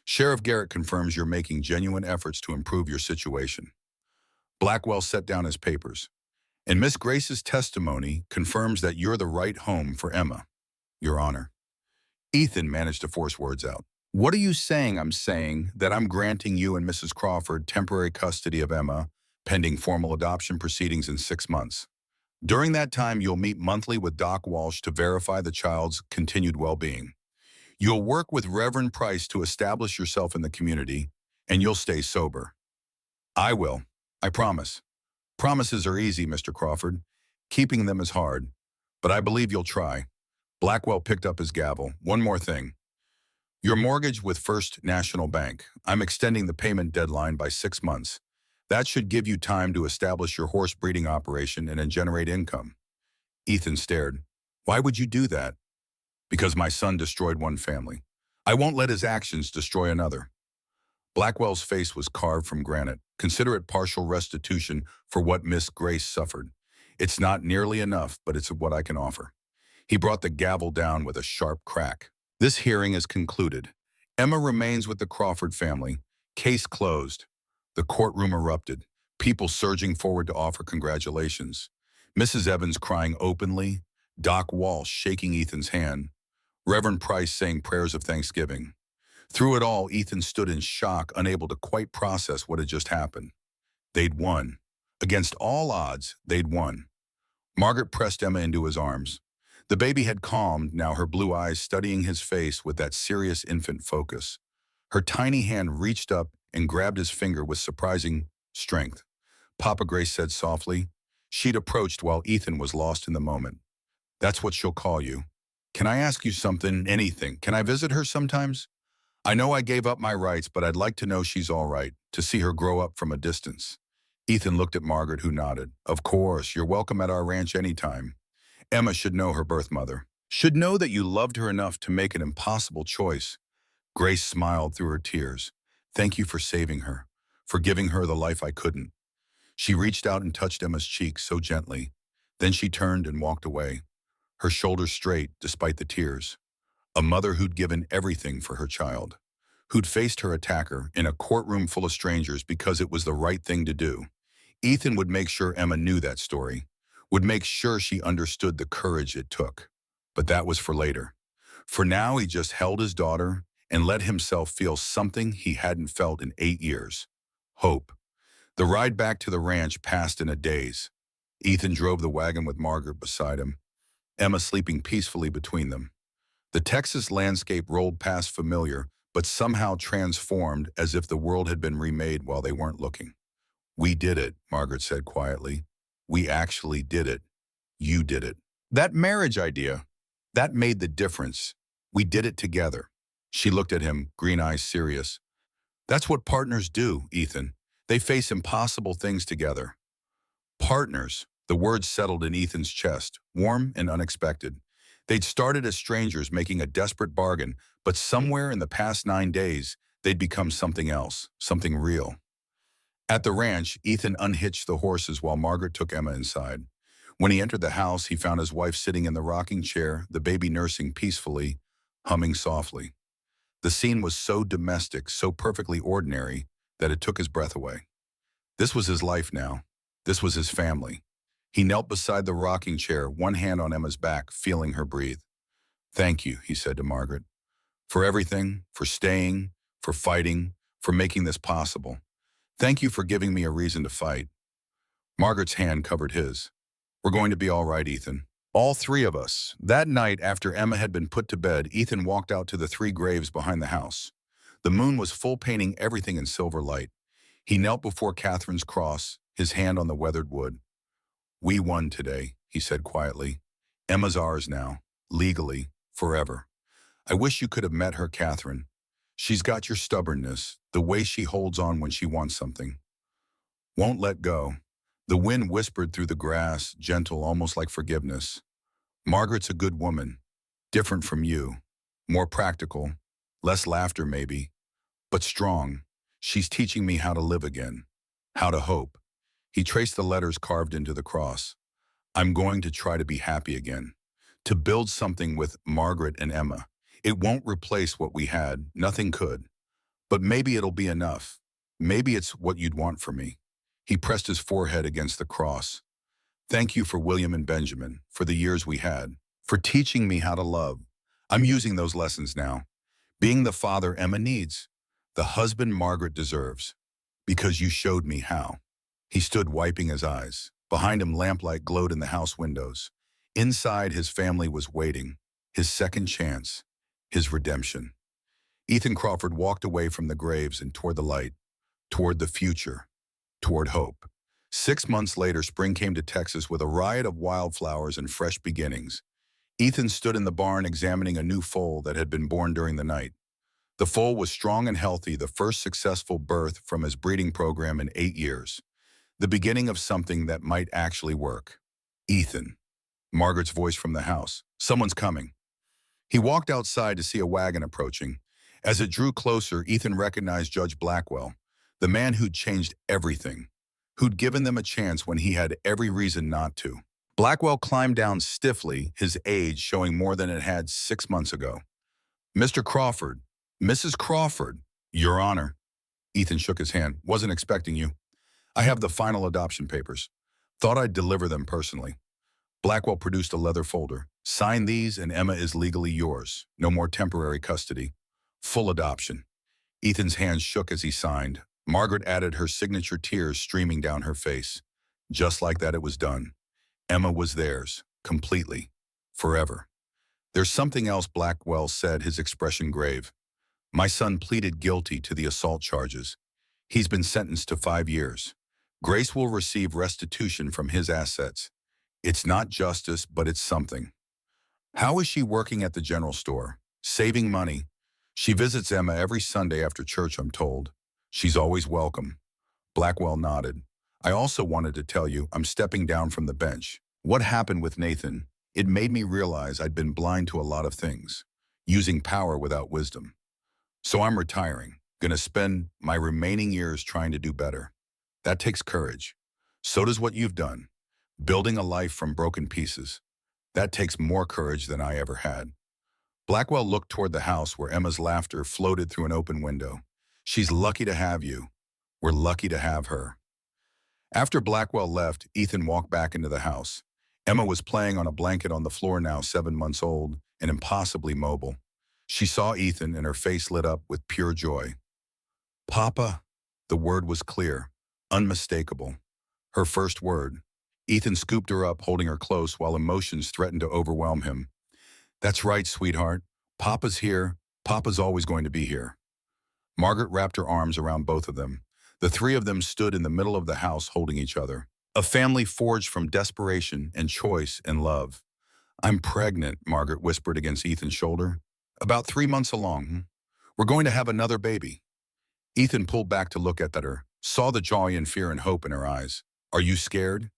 Sheriff Garrett confirms you're making genuine efforts to improve your situation. Blackwell set down his papers. And Miss Grace's testimony confirms that you're the right home for Emma, Your Honor. Ethan managed to force words out. What are you saying? I'm saying that I'm granting you and Mrs. Crawford temporary custody of Emma, pending formal adoption proceedings in 6 months. During that time, you'll meet monthly with Doc Walsh to verify the child's continued well-being. You'll work with Reverend Price to establish yourself in the community, and you'll stay sober. I will. I promise. Promises are easy, Mr. Crawford. Keeping them is hard. But I believe you'll try. Blackwell picked up his gavel. One more thing. Your mortgage with First National Bank. I'm extending the payment deadline by 6 months. That should give you time to establish your horse breeding operation and then generate income. Ethan stared. Why would you do that? Because my son destroyed one family. I won't let his actions destroy another. Blackwell's face was carved from granite. Consider it partial restitution for what Miss Grace suffered. It's not nearly enough, but it's what I can offer. He brought the gavel down with a sharp crack. This hearing is concluded. Emma remains with the Crawford family. Case closed. The courtroom erupted, people surging forward to offer congratulations. Mrs. Evans crying openly, Doc Walsh shaking Ethan's hand, Reverend Price saying prayers of thanksgiving. Through it all, Ethan stood in shock, unable to quite process what had just happened. They'd won. Against all odds, they'd won. Margaret pressed Emma into his arms. The baby had calmed, now her blue eyes studying his face with that serious infant focus. Her tiny hand reached up and grabbed his finger with surprising strength. Papa Grace said softly. She'd approached while Ethan was lost in the moment. That's what she'll call you. Can I ask you something? Anything. Can I visit her sometimes? I know I gave up my rights, but I'd like to know she's all right, to see her grow up from a distance. Ethan looked at Margaret, who nodded. Of course, you're welcome at our ranch anytime. Emma should know her birth mother. Should know that you loved her enough to make an impossible choice. Grace smiled through her tears. Thank you for saving her, for giving her the life I couldn't. She reached out and touched Emma's cheek so gently. Then she turned and walked away, her shoulders straight despite the tears. A mother who'd given everything for her child, who'd faced her attacker in a courtroom full of strangers because it was the right thing to do. Ethan would make sure Emma knew that story, would make sure she understood the courage it took. But that was for later. For now, he just held his daughter and let himself feel something he hadn't felt in 8 years. Hope. The ride back to the ranch passed in a daze. Ethan drove the wagon with Margaret beside him, Emma sleeping peacefully between them. The Texas landscape rolled past familiar, but somehow transformed as if the world had been remade while they weren't looking. We did it, Margaret said quietly. We actually did it. You did it. That marriage idea, that made the difference. We did it together. She looked at him, green eyes serious. That's what partners do, Ethan. They face impossible things together. Partners, the words settled in Ethan's chest, warm and unexpected. They'd started as strangers making a desperate bargain, but somewhere in the past 9 days, they'd become something else, something real. At the ranch, Ethan unhitched the horses while Margaret took Emma inside. When he entered the house, he found his wife sitting in the rocking chair, the baby nursing peacefully, humming softly. The scene was so domestic, so perfectly ordinary, that it took his breath away. This was his life now. This was his family. He knelt beside the rocking chair, one hand on Emma's back, feeling her breathe. Thank you, he said to Margaret, for everything, for staying, for fighting, for making this possible. Thank you for giving me a reason to fight. Margaret's hand covered his. We're going to be all right, Ethan. All 3 of us. That night, after Emma had been put to bed, Ethan walked out to the 3 graves behind the house. The moon was full, painting everything in silver light. He knelt before Catherine's cross, his hand on the weathered wood. We won today, he said quietly. Emma's ours now, legally, forever. I wish you could have met her, Catherine. She's got your stubbornness, the way she holds on when she wants something. Won't let go. The wind whispered through the grass, gentle, almost like forgiveness. Margaret's a good woman, different from you, more practical, less laughter maybe, but strong. She's teaching me how to live again, how to hope. He traced the letters carved into the cross. I'm going to try to be happy again, to build something with Margaret and Emma. It won't replace what we had, nothing could. But maybe it'll be enough. Maybe it's what you'd want for me. He pressed his forehead against the cross. Thank you for William and Benjamin, for the years we had, for teaching me how to love. I'm using those lessons now. Being the father Emma needs, the husband Margaret deserves, because you showed me how. He stood wiping his eyes. Behind him, lamplight glowed in the house windows. Inside, his family was waiting, his second chance. his redemption. Ethan Crawford walked away from the graves and toward the light, toward the future, toward hope. 6 months later, spring came to Texas with a riot of wildflowers and fresh beginnings. Ethan stood in the barn examining a new foal that had been born during the night. The foal was strong and healthy, the first successful birth from his breeding program in 8 years. The beginning of something that might actually work. Ethan. Margaret's voice from the house. Someone's coming. He walked outside to see a wagon approaching. As it drew closer, Ethan recognized Judge Blackwell, the man who'd changed everything, who'd given them a chance when he had every reason not to. Blackwell climbed down stiffly, his age showing more than it had 6 months ago. Mr. Crawford, Mrs. Crawford, Your Honor. Ethan shook his hand. Wasn't expecting you. I have the final adoption papers. Thought I'd deliver them personally. Blackwell produced a leather folder. Sign these and Emma is legally yours. No more temporary custody. Full adoption. Ethan's hands shook as he signed. Margaret added her signature, tears streaming down her face. Just like that, it was done. Emma was theirs, completely, forever. There's something else, Blackwell said, his expression grave. My son pleaded guilty to the assault charges. He's been sentenced to 5 years. Grace will receive restitution from his assets. It's not justice, but it's something. How is she working at the general store? Saving money. She visits Emma every Sunday after church, I'm told. She's always welcome. Blackwell nodded. I also wanted to tell you I'm stepping down from the bench. What happened with Nathan? It made me realize I'd been blind to a lot of things, using power without wisdom. So I'm retiring, gonna spend my remaining years trying to do better. That takes courage. So does what you've done, building a life from broken pieces. That takes more courage than I ever had. Blackwell looked toward the house where Emma's laughter floated through an open window. She's lucky to have you. We're lucky to have her. After Blackwell left, Ethan walked back into the house. Emma was playing on a blanket on the floor, now 7 months old and impossibly mobile. She saw Ethan and her face lit up with pure joy. Papa, the word was clear, unmistakable. Her first word. Ethan scooped her up, holding her close while emotions threatened to overwhelm him. That's right, sweetheart. Papa's here. Papa's always going to be here. Margaret wrapped her arms around both of them. The three of them stood in the middle of the house holding each other. A family forged from desperation and choice and love. I'm pregnant, Margaret whispered against Ethan's shoulder. About 3 months along. We're going to have another baby. Ethan pulled back to look at her, saw the joy and fear and hope in her eyes. Are you scared?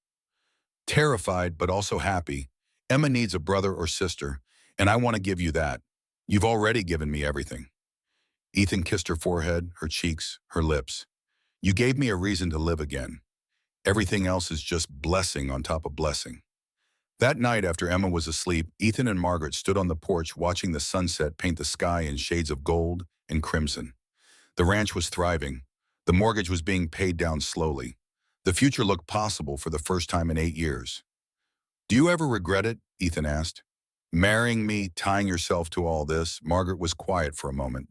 Terrified, but also happy. Emma needs a brother or sister, and I want to give you that. You've already given me everything. Ethan kissed her forehead, her cheeks, her lips. You gave me a reason to live again. Everything else is just blessing on top of blessing. That night, after Emma was asleep, Ethan and Margaret stood on the porch watching the sunset paint the sky in shades of gold and crimson. The ranch was thriving. The mortgage was being paid down slowly. The future looked possible for the first time in 8 years. Do you ever regret it? Ethan asked. Marrying me, tying yourself to all this? Margaret was quiet for a moment.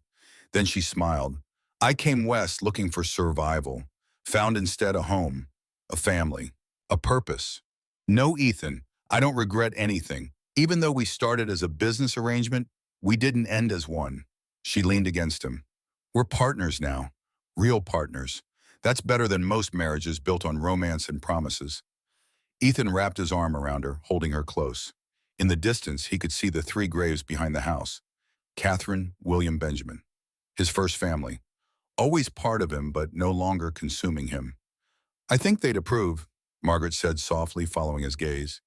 Then she smiled. I came west looking for survival, found instead a home, a family, a purpose. No, Ethan, I don't regret anything. Even though we started as a business arrangement, we didn't end as one. She leaned against him. We're partners now, real partners. That's better than most marriages built on romance and promises. Ethan wrapped his arm around her, holding her close. In the distance, he could see the 3 graves behind the house. Catherine, William, Benjamin. His first family. Always part of him, but no longer consuming him. I think they'd approve, Margaret said softly, following his gaze.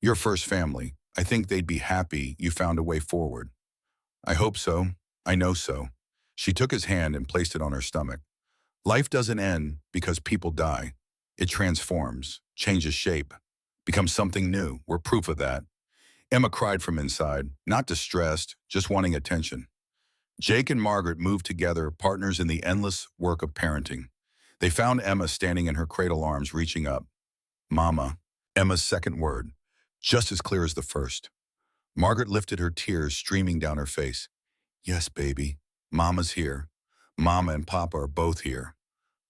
Your first family. I think they'd be happy you found a way forward. I hope so. I know so. She took his hand and placed it on her stomach. Life doesn't end because people die. It transforms, changes shape, becomes something new. We're proof of that. Emma cried from inside, not distressed, just wanting attention. Jake and Margaret moved together, partners in the endless work of parenting. They found Emma standing in her cradle arms, reaching up. Mama, Emma's second word, just as clear as the first. Margaret lifted her, tears streaming down her face. Yes, baby, Mama's here. Mama and Papa are both here.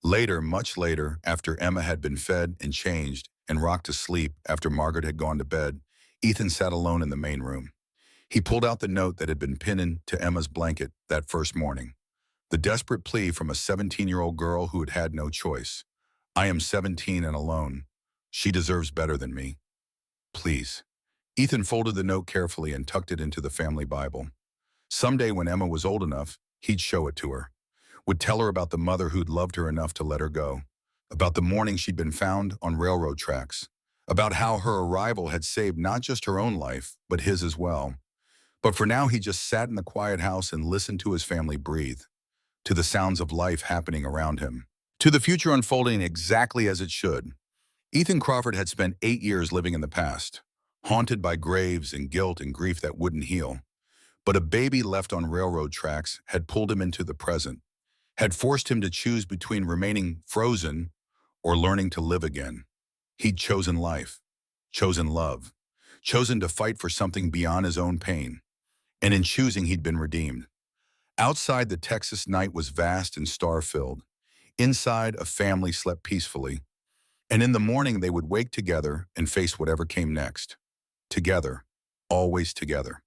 Later, much later, after Emma had been fed and changed and rocked to sleep after Margaret had gone to bed, Ethan sat alone in the main room. He pulled out the note that had been pinned to Emma's blanket that first morning. The desperate plea from a 17-year-old girl who had had no choice. I am 17 and alone. She deserves better than me. Please. Ethan folded the note carefully and tucked it into the family Bible. Someday when Emma was old enough, he'd show it to her. Would tell her about the mother who'd loved her enough to let her go. About the morning she'd been found on railroad tracks. About how her arrival had saved not just her own life, but his as well. But for now, he just sat in the quiet house and listened to his family breathe, to the sounds of life happening around him, to the future unfolding exactly as it should. Ethan Crawford had spent 8 years living in the past, haunted by graves and guilt and grief that wouldn't heal. But a baby left on railroad tracks had pulled him into the present, had forced him to choose between remaining frozen or learning to live again. He'd chosen life, chosen love, chosen to fight for something beyond his own pain. And in choosing, he'd been redeemed. Outside, the Texas night was vast and star-filled. Inside, a family slept peacefully. And in the morning, they would wake together and face whatever came next. Together, always together.